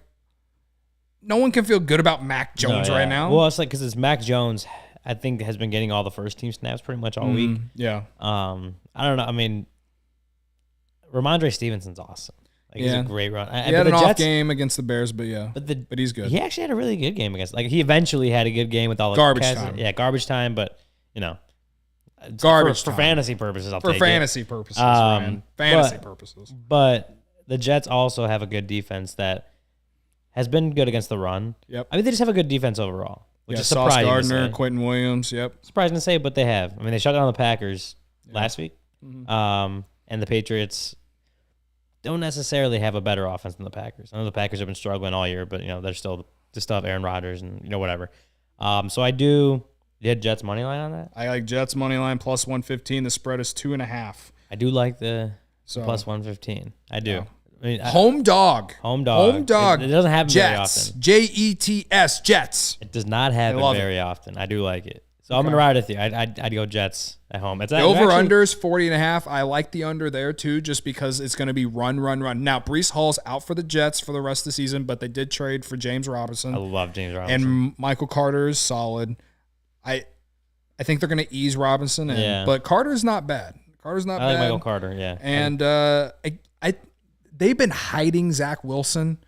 no one can feel good about Mac Jones right now. Well, it's because it's Mac Jones, I think, has been getting all the first team snaps pretty much all week. Yeah. I don't know. I mean, Ramondre Stevenson's awesome. He's a great run. He had an off game against the Bears, but but he's good. He actually had a really good game against. He eventually had a good game with all the garbage time. Yeah, garbage time, but garbage for fantasy purposes. For fantasy purposes, Ryan. Fantasy purposes. But the Jets also have a good defense that has been good against the run. Yep. I mean, they just have a good defense overall, which is Sauce surprising. Gardner, Quentin Williams. Yep. Surprising to say, but they have. I mean, they shut down the Packers last week, and the Patriots don't necessarily have a better offense than the Packers. I know the Packers have been struggling all year, but they're still have Aaron Rodgers and whatever. So I do. You had Jets money line on that? I like Jets money line plus 115. The spread is 2.5. I do like the plus 115. I do. Yeah. I mean, home dog. Home dog. It doesn't happen very often. Jets. Jets. It does not happen very often. I do like it. So I'm going to ride with you. I'd go Jets at home. The over-under is 40.5. I like the under there, too, just because it's going to be run. Now, Breece Hall's out for the Jets for the rest of the season, but they did trade for James Robinson. I love James Robinson. And Michael Carter is solid. I think they're going to ease Robinson in, but Carter's not bad. I like Michael Carter, yeah. And they've been hiding Zach Wilson.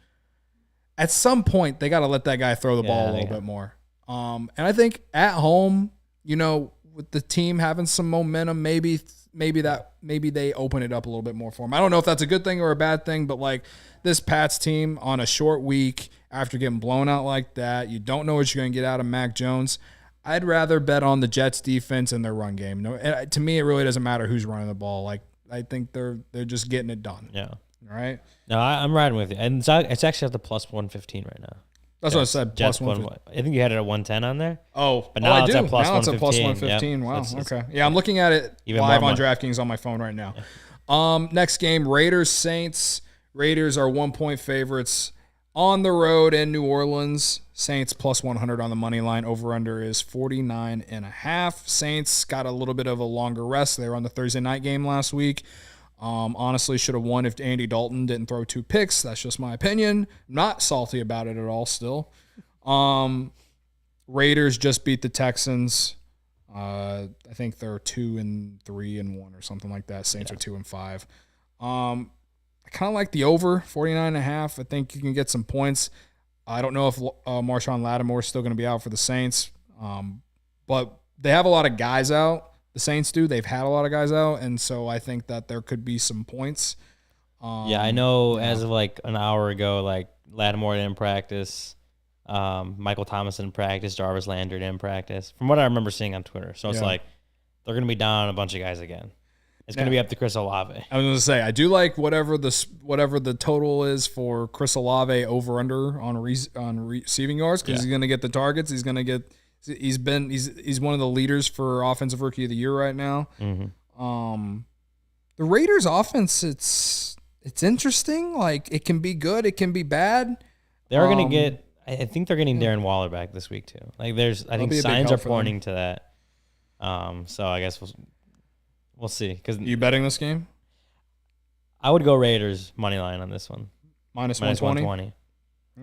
At some point, they got to let that guy throw the ball a little bit more. And I think at home, with the team having some momentum, maybe they open it up a little bit more for him. I don't know if that's a good thing or a bad thing, but this Pats team on a short week after getting blown out like that, you don't know what you're going to get out of Mac Jones. I'd rather bet on the Jets defense and their run game. No, to me, it really doesn't matter who's running the ball. I think they're just getting it done. Yeah. All right. No, I'm riding with you, and it's actually at the plus 115 right now. That's what I said. Jets Plus 150. I think you had it at 110 on there. Oh, but now I it's do. at plus now it's at plus 115. 115. Wow. So it's okay. Yeah, I'm looking at it even live more on DraftKings on my phone right now. Next game, Raiders Saints. Raiders are 1-point favorites on the road in New Orleans. Saints plus 100 on the money line. Over under is 49.5. Saints got a little bit of a longer rest. They were on the Thursday night game last week. Honestly, should have won if Andy Dalton didn't throw 2 picks. That's just my opinion. Not salty about it at all still. Raiders just beat the Texans. I think they're 2-3-1 or something like that. Saints are 2-5. I kind of like the over 49.5. I think you can get some points. I don't know if Marshawn Lattimore is still going to be out for the Saints, but they have a lot of guys out. The Saints do. They've had a lot of guys out, and so I think that there could be some points. I know as of like an hour ago, like Lattimore didn't practice. Michael Thomas didn't practice. Jarvis Landry didn't practice. From what I remember seeing on Twitter. So it's like they're going to be down a bunch of guys again. It's going to be up to Chris Olave. I was going to say, I do like whatever the total is for Chris Olave over under on receiving yards because he's going to get the targets. He's going to get. He's one of the leaders for offensive rookie of the year right now. Mm-hmm. The Raiders offense, it's interesting. Like it can be good, it can be bad. They're going to get. I think they're getting Darren Waller back this week too. Like I think signs are pointing to that. So I guess we'll see. Cause you betting this game? I would go Raiders money line on this one. Minus 120.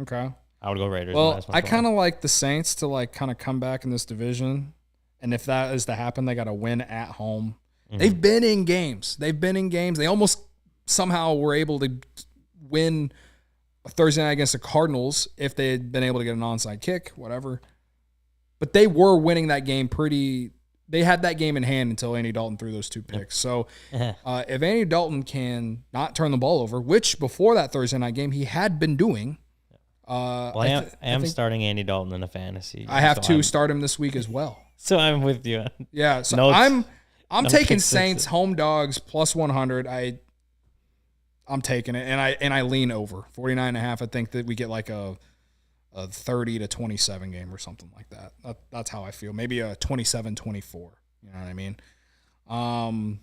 Okay. I would go Raiders. Well, I kind of like the Saints to like kind of come back in this division, and if that is to happen, they got to win at home. Mm-hmm. They've been in games. They almost somehow were able to win a Thursday night against the Cardinals if they had been able to get an onside kick, whatever. But they were winning that game they had that game in hand until Andy Dalton threw those 2 picks. So if Andy Dalton can not turn the ball over, which before that Thursday night game he had been doing. I am starting Andy Dalton in a fantasy. I have to start him this week as well. So I'm with you. Yeah, so I'm taking Saints home dogs plus 100. I'm taking it, and I lean over 49.5. I think that we get like a 30-27 game or something like that. That's how I feel. Maybe a 27-24. You know what I mean?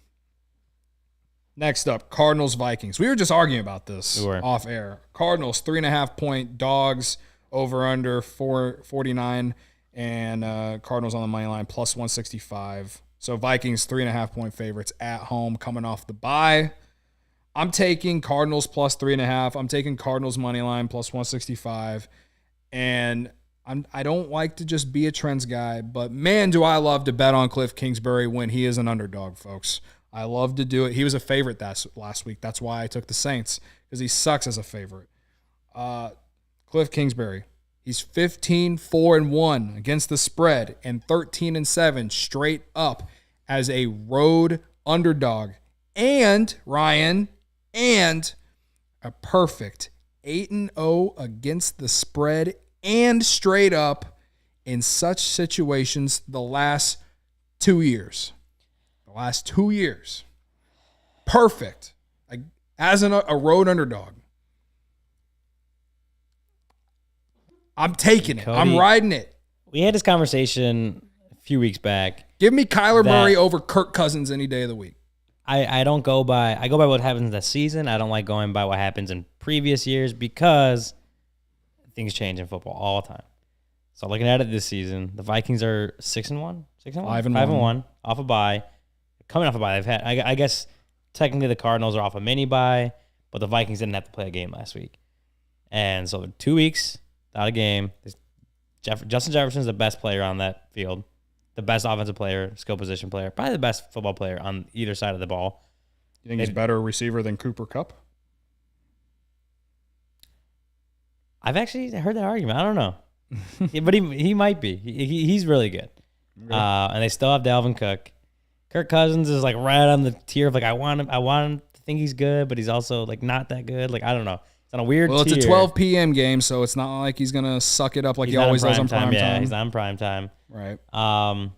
Next up, Cardinals Vikings. We were just arguing about this off air. Cardinals 3.5-point dogs over under 49, and Cardinals on the money line plus 165. So Vikings 3.5-point favorites at home coming off the bye. I'm taking Cardinals plus 3.5. I'm taking Cardinals money line plus 165. And I don't like to just be a trends guy, but man, do I love to bet on Cliff Kingsbury when he is an underdog, folks. I love to do it. He was a favorite last week. That's why I took the Saints, because he sucks as a favorite. Cliff Kingsbury, he's 15-4-1 against the spread and 13-7 straight up as a road underdog. And, Ryan, a perfect 8-0 against the spread and straight up in such situations the last 2 years. Last 2 years. Perfect. As a road underdog. I'm taking it. Cody, I'm riding it. We had this conversation a few weeks back. Give me Kyler Murray over Kirk Cousins any day of the week. I don't go by what happens this season. I don't like going by what happens in previous years because things change in football all the time. So looking at it this season, the Vikings are 6-1, 5-1 off a bye. Coming off a bye, they've had. I guess technically the Cardinals are off a mini bye, but the Vikings didn't have to play a game last week, and so 2 weeks without a game. Justin Jefferson's the best player on that field, the best offensive player, skill position player, probably the best football player on either side of the ball. You think he's a better receiver than Cooper Kupp? I've actually heard that argument. I don't know, but he might be. He's really good, and they still have Dalvin Cook. Kirk Cousins is like right on the tier of like I want him to think he's good, but he's also like not that good. Like I don't know. It's on a weird tier. Well, it's a 12 p.m. game, so it's not like he's gonna suck it up like he always does on prime time. Yeah, he's on prime time. Right. The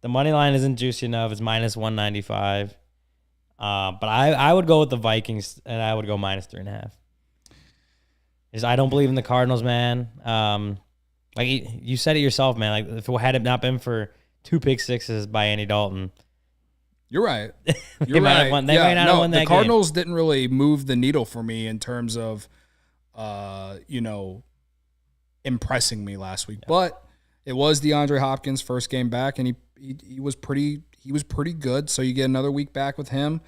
money line isn't juicy enough. It's minus 195. But I would go with the Vikings, and I would go minus 3.5. I don't believe in the Cardinals, man. Like you said it yourself, man. Like if it had not been for 2 pick sixes by Andy Dalton, you're right. They might have won that the game. Cardinals didn't really move the needle for me in terms of, impressing me last week. Yeah. But it was DeAndre Hopkins' first game back, and he was pretty good. So you get another week back with him.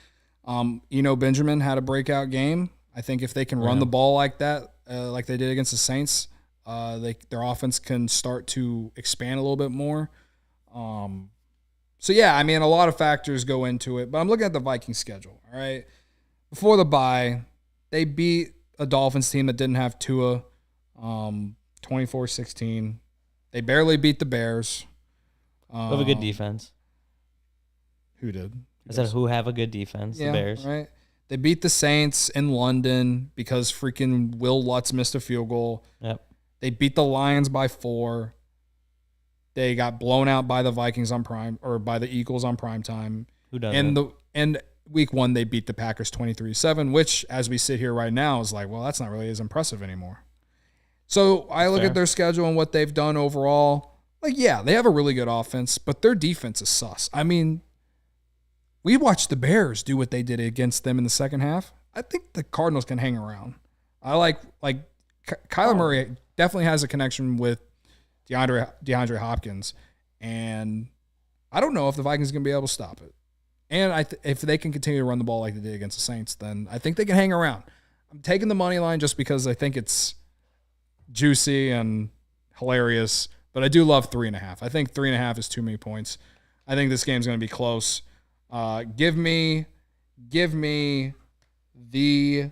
Benjamin had a breakout game. I think if they can run the ball like that, like they did against the Saints, their offense can start to expand a little bit more. So yeah, I mean, a lot of factors go into it, but I'm looking at the Vikings schedule. All right, before the bye, they beat a Dolphins team that didn't have Tua, 24-16. They barely beat the Bears. Who have a good defense. Who did? I said who have a good defense. The Bears, right? They beat the Saints in London because freaking Will Lutz missed a field goal. Yep. They beat the Lions by 4. They got blown out by the Vikings on by the Eagles on prime time. Who doesn't? And week 1 they beat the Packers 23-7, which as we sit here right now is like, well, that's not really as impressive anymore. So I look at their schedule and what they've done overall. Like, yeah, they have a really good offense, but their defense is sus. I mean, we watched the Bears do what they did against them in the second half. I think the Cardinals can hang around. I like Kyler Murray definitely has a connection with DeAndre Hopkins, and I don't know if the Vikings are going to be able to stop it. And if they can continue to run the ball like they did against the Saints, then I think they can hang around. I'm taking the money line just because I think it's juicy and hilarious, but I do love 3.5. I think 3.5 is too many points. I think this game's going to be close. Give me the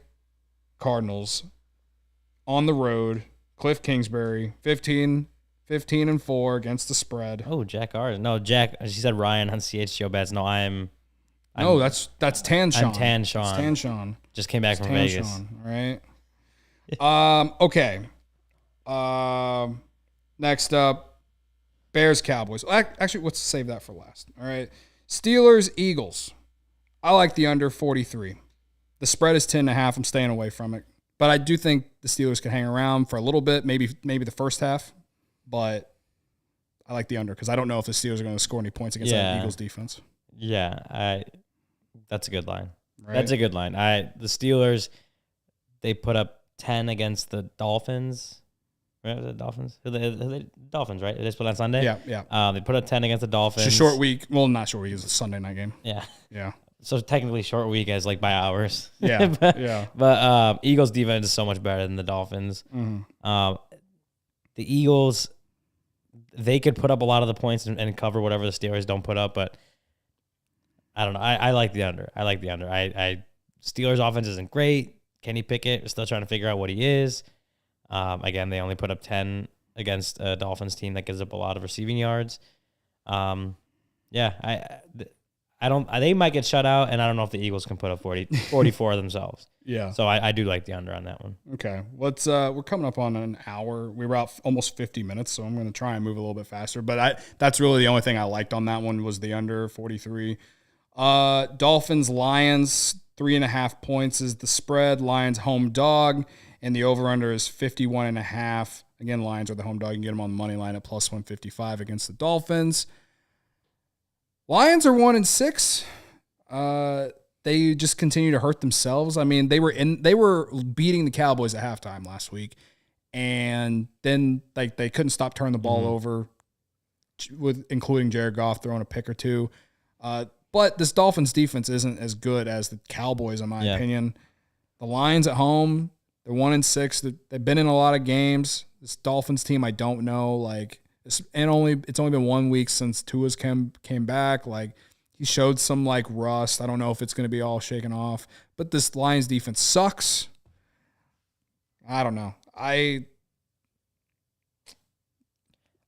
Cardinals on the road. Cliff Kingsbury, 15-4 against the spread. Oh, Jack Arden. No, Jack. She said Ryan on CHGO Bets. No, no, that's Tan Sean. I'm Tan Sean. It's Tan Sean. Just came back from Vegas. Sean, right. Okay. Next up, Bears Cowboys. Actually, let's save that for last. All right. Steelers Eagles. I like the under 43. The spread is 10.5. I'm staying away from it. But I do think the Steelers can hang around for a little bit, maybe the first half. But I like the under because I don't know if the Steelers are going to score any points against that Eagles defense. Yeah, that's a good line. Right? That's a good line. The Steelers, they put up 10 against the Dolphins. Right? Was it Dolphins? Dolphins, right? They just put on Sunday? Yeah. They put up 10 against the Dolphins. It's a short week. Well, not short week. It's a Sunday night game. Yeah. Yeah. So technically short week as like by hours. Yeah. But Eagles defense is so much better than the Dolphins. Mm-hmm. The Eagles, they could put up a lot of the points and cover whatever the Steelers don't put up, but I don't know. I like the under. Steelers offense isn't great. Kenny Pickett is still trying to figure out what he is. Again, they only put up 10 against a Dolphins team that gives up a lot of receiving yards. They might get shut out, and I don't know if the Eagles can put up 44 themselves. Yeah. So I do like the under on that one. Okay. We're coming up on an hour. We were out almost 50 minutes, so I'm going to try and move a little bit faster. But that's really the only thing I liked on that one was the under 43. Dolphins, Lions, 3.5 points is the spread. Lions home dog, and the over-under is 51.5. Again, Lions are the home dog. You can get them on the money line at plus 155 against the Dolphins. Lions are 1-6. They just continue to hurt themselves. I mean, they were beating the Cowboys at halftime last week, and then they couldn't stop turning the ball over, including Jared Goff throwing a pick or two. But this Dolphins defense isn't as good as the Cowboys, in my opinion. The Lions at home, they're 1-6. They've been in a lot of games. This Dolphins team, I don't know. It's only been 1 week since Tua's came back. He showed some rust. I don't know if it's going to be all shaken off. But this Lions defense sucks. I don't know.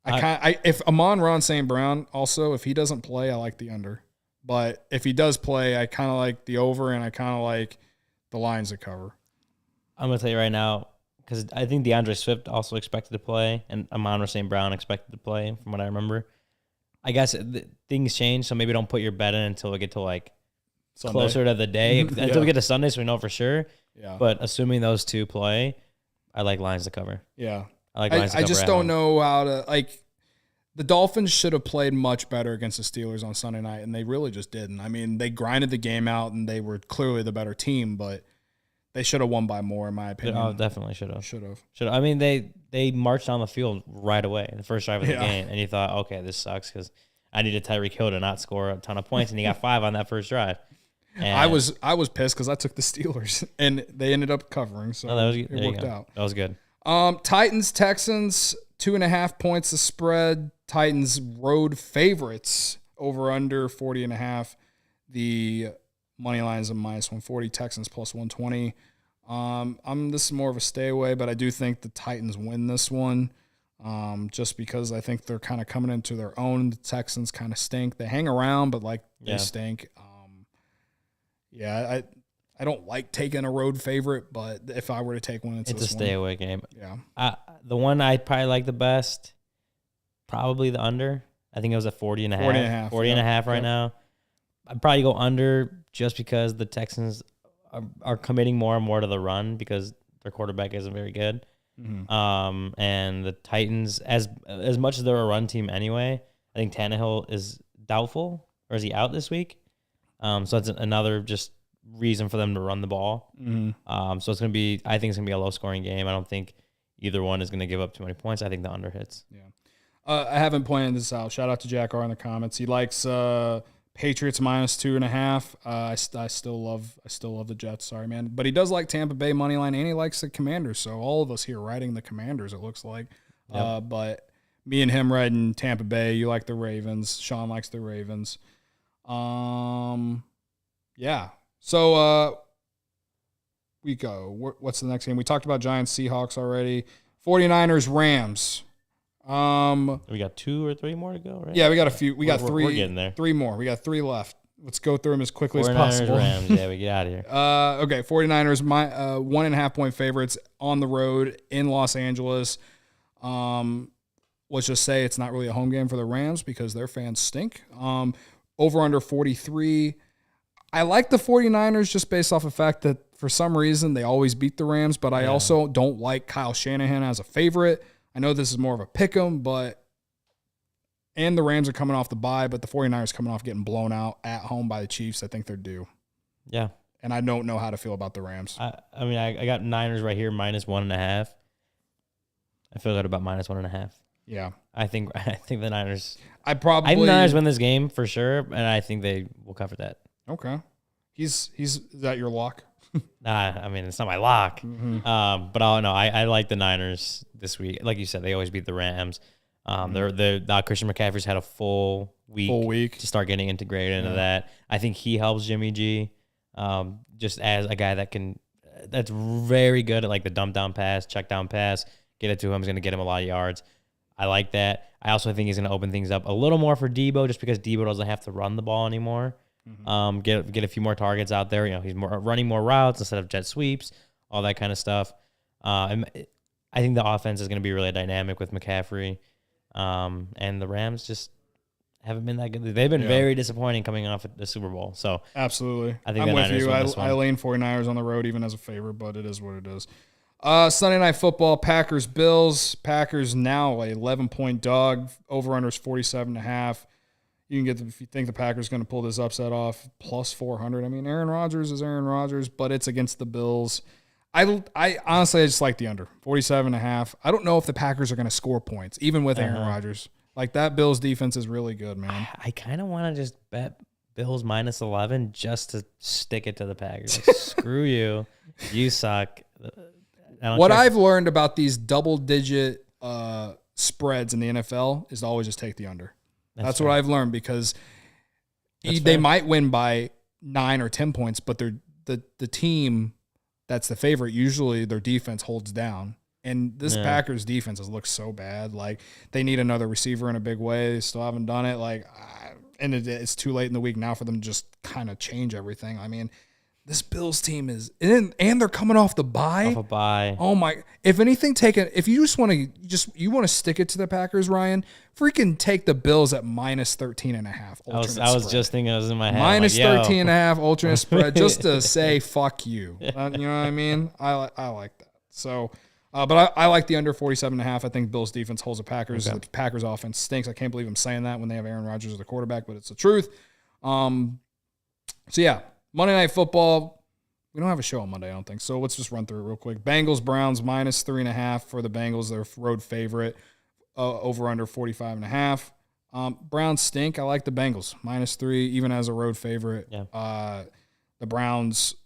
If Amon-Ra St. Brown also, if he doesn't play, I like the under. But if he does play, I kind of like the over, and I kind of like the Lions to cover. I'm going to tell you right now, because I think DeAndre Swift also expected to play, and Amon-Ra St. Brown expected to play, from what I remember. I guess things change, so maybe don't put your bet in until we get to closer to the day. Until we get to Sunday, so we know for sure. Yeah. But assuming those two play, I like Lions to cover. Yeah. I like Lions to I cover just at don't home. know how to, like, the Dolphins should have played much better against the Steelers on Sunday night, and they really just didn't. I mean, they grinded the game out, and they were clearly the better team, but they should have won by more, in my opinion. Oh, definitely should have. Should have. I mean, they marched down the field right away in the first drive of the game, and you thought, okay, this sucks because I needed Tyreek Hill to not score a ton of points, and he got 5 on that first drive. And I was pissed because I took the Steelers, and they ended up covering, so it worked out. That was good. Titans, Texans, 2.5 points the spread. Titans road favorites over under 40.5. The money line is a -140. Texans +120. This is more of a stay away, but I do think the Titans win this one. Just because I think they're kind of coming into their own. The Texans kind of stink. They hang around, but they stink. I don't like taking a road favorite, but if I were to take one, it's a stay away game. Yeah. The one I probably like the best, probably the under. I think it was at 40.5. 40.5 right now. I'd probably go under just because the Texans are committing more and more to the run because their quarterback isn't very good. Mm-hmm. And the Titans, as much as they're a run team anyway, I think Tannehill is doubtful, or is he out this week? So that's another just reason for them to run the ball. Mm-hmm. So it's going to be, I think it's going to be a low scoring game. I don't think either one is going to give up too many points. I think the under hits. Yeah. I haven't pointed this out. Shout out to Jack R in the comments. He likes Patriots -2.5. I still love the Jets. Sorry, man. But he does like Tampa Bay money line, and he likes the Commanders. So all of us here riding the Commanders, it looks like. Yep. But me and him riding Tampa Bay. You like the Ravens. Sean likes the Ravens. Yeah. So we go. What's the next game? We talked about Giants Seahawks already. 49ers Rams. We got 2 or 3 more to go, right? Yeah, we got a few. We got 3. We're getting there. 3 more. We got 3 left. Let's go through them as quickly as 49ers, possible. Rams. Yeah, we get out of here. Okay, 49ers, 1.5 point favorites on the road in Los Angeles. Let's just say it's not really a home game for the Rams because their fans stink. Over under 43. I like the 49ers just based off the fact that for some reason they always beat the Rams, but I also don't like Kyle Shanahan as a favorite. I know this is more of a pick 'em, and the Rams are coming off the bye, but the 49ers coming off getting blown out at home by the Chiefs. I think they're due. Yeah. And I don't know how to feel about the Rams. I mean, I got Niners right here, -1.5. I feel good about -1.5. Yeah. I think the Niners. I think the Niners win this game for sure, and I think they will cover that. Okay. Is that your lock? I mean, it's not my lock. Mm-hmm. But I like the Niners this week. Like you said, they always beat the Rams. Christian McCaffrey's had a full week to start getting integrated into that. I think he helps Jimmy G, just as a guy that's very good at like the dump down pass, check down pass, get it to him is going to get him a lot of yards. I like that. I also think he's going to open things up a little more for Debo, just because Debo doesn't have to run the ball anymore. Mm-hmm. Get a few more targets out there. He's running more routes instead of jet sweeps, all that kind of stuff. And I think the offense is going to be really dynamic with McCaffrey. And the Rams just haven't been that good. They've been very disappointing coming off the Super Bowl. So absolutely, I think I'm with Niners you. win this one. I lean 49ers on the road even as a favorite, but it is what it is. Sunday Night Football, Packers Bills. Packers now a 11-point dog. Over under is 47.5. You can get if you think the Packers going to pull this upset off, +400. I mean, Aaron Rodgers is Aaron Rodgers, but it's against the Bills. I honestly just like the under 47.5. I don't know if the Packers are going to score points, even with Aaron Rodgers. Like that Bills defense is really good, man. I kind of want to just bet Bills -11 just to stick it to the Packers. Like, screw you, you suck. What I've learned about these double-digit spreads in the NFL is to always just take the under. That's what I've learned because they might win by 9 or 10 points, but they're the team that's the favorite, usually their defense holds down. And this Packers defense has looked so bad. Like, they need another receiver in a big way. They still haven't done it. And it's too late in the week now for them to just kind of change everything. I mean, this Bills team is – and they're coming off the bye. Off a bye. Oh, my – if anything, if you just want to stick it to the Packers, Ryan, freaking take the Bills at -13.5. I was just thinking it was in my head. -13.5 alternate spread just to say fuck you. You know what I mean? I like that. So But I like the under 47.5. I think Bills defense holds the Packers. Okay. The Packers offense stinks. I can't believe I'm saying that when they have Aaron Rodgers as the quarterback, but it's the truth. So yeah, Monday Night Football. We don't have a show on Monday, I don't think. So let's just run through it real quick. Bengals, Browns, minus 3.5 for the Bengals. Their road favorite. Over under 45.5. Browns stink. I like the Bengals. Minus 3, even as a road favorite. Yeah. The Browns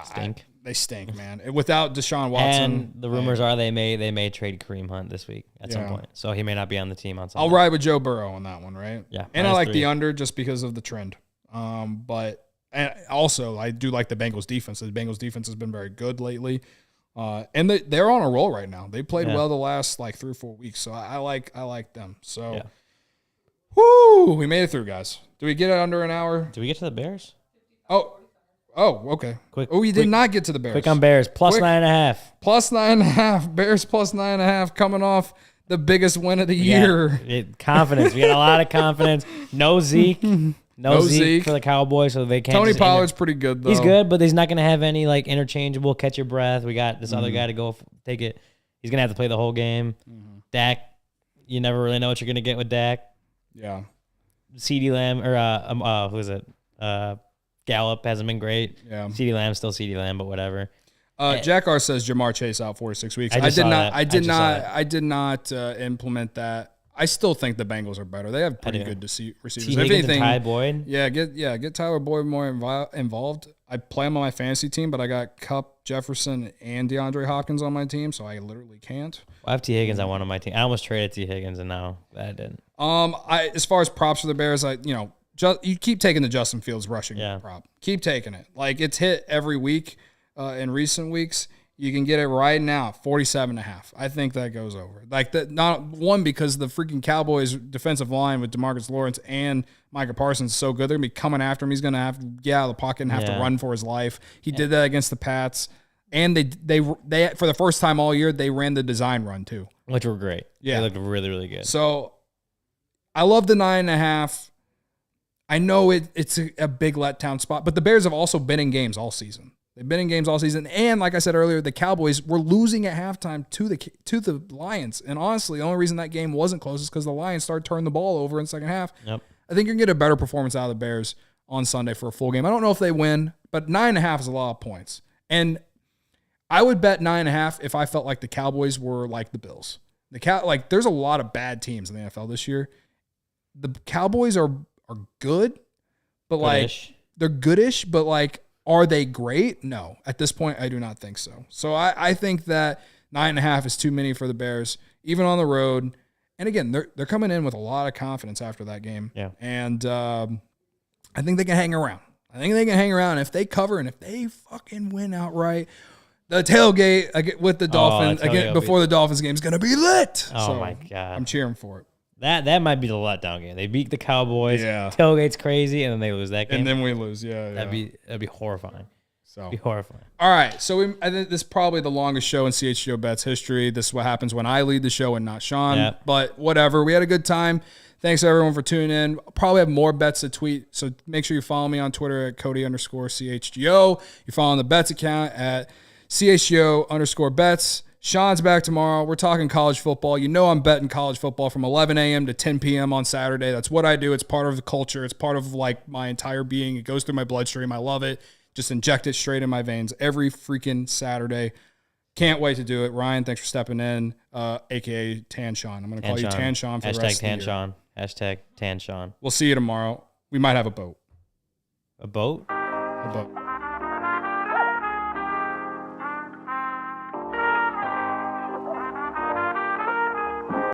Stink. They stink, man. Without Deshaun Watson. And the rumors are they may trade Kareem Hunt this week at some point. So he may not be on the team on Sunday. I'll ride with Joe Burrow on that one, right? Yeah. And I like 3. the under just because of the trend. But and also I do like the Bengals defense. The Bengals defense has been very good lately. And they're on a roll right now. They played well the last 3 or 4 weeks. So I like them. So whoo, we made it through, guys. Do we get it under an hour? Do we get to the Bears? Oh, okay. Quick, we did not get to the Bears. Quick on Bears, plus 9.5. Plus 9.5. Bears plus 9.5 coming off the biggest win of the year. Confidence. We got a lot of confidence. No Zeke. No Zeke for the Cowboys, so they can't. Tony Pollard's pretty good, though. He's good, but he's not going to have any interchangeable catch your breath. We got this other guy to go take it. He's going to have to play the whole game. Dak, you never really know what you're going to get with Dak. Yeah. CeeDee Lamb, or who is it? Gallup hasn't been great. Yeah. CeeDee Lamb's still CeeDee Lamb, but whatever. Jack R says Jamar Chase out 4 to 6 weeks. I did not implement that. I still think the Bengals are better. They have pretty good receivers. T. Higgins and Ty Boyd. Yeah, get Tyler Boyd more involved. I play him on my fantasy team, but I got Kupp, Jefferson, and DeAndre Hopkins on my team, so I literally can't. I have T. Higgins on one of my team. I almost traded T. Higgins, and now I didn't. As far as props for the Bears, you keep taking the Justin Fields rushing prop. Keep taking it. It's hit every week in recent weeks. You can get it right now, 47.5. I think that goes over. Not one, because the freaking Cowboys defensive line with DeMarcus Lawrence and Micah Parsons is so good. They're going to be coming after him. He's going to have to get out of the pocket and have to run for his life. He did that against the Pats. And they for the first time all year, they ran the design run too. Which were great. Yeah. They looked really, really good. So I love the 9.5. I know it's a big letdown spot, but the Bears have also been in games all season. They've been in games all season, and like I said earlier, the Cowboys were losing at halftime to the Lions. And honestly, the only reason that game wasn't close is because the Lions started turning the ball over in the second half. Yep. I think you're going to get a better performance out of the Bears on Sunday for a full game. I don't know if they win, but 9.5 is a lot of points. And I would bet 9.5 if I felt like the Cowboys were like the Bills. There's a lot of bad teams in the NFL this year. The Cowboys are good, but Goodish. They're goodish, but are they great? No. At this point, I do not think so. So I think that 9.5 is too many for the Bears, even on the road. And again, they're coming in with a lot of confidence after that game. Yeah. And I think they can hang around. If they cover and if they fucking win outright, the tailgate with the Dolphins before the Dolphins game is going to be lit. Oh, my God. I'm cheering for it. That might be the letdown game. They beat the Cowboys. Yeah. Tailgate's crazy, and then they lose that game. And then we lose. Yeah. That'd be horrifying. So be horrifying. All right. So I think this is probably the longest show in CHGO Bets history. This is what happens when I lead the show and not Sean. Yep. But whatever. We had a good time. Thanks everyone for tuning in. I'll probably have more bets to tweet. So make sure you follow me on Twitter at Cody_CHGO. You're following the bets account at CHGO_bets. Sean's back tomorrow. We're talking college football. You know I'm betting college football from 11 a.m. to 10 p.m. on Saturday. That's what I do. It's part of the culture. It's part of my entire being. It goes through my bloodstream. I love it. Just inject it straight in my veins every freaking Saturday. Can't wait to do it. Ryan, thanks for stepping in, a.k.a. Tan Sean. I'm going to call you Tan Sean for the rest of the year. Hashtag Tan Sean. We'll see you tomorrow. We might have a boat. A boat? A boat.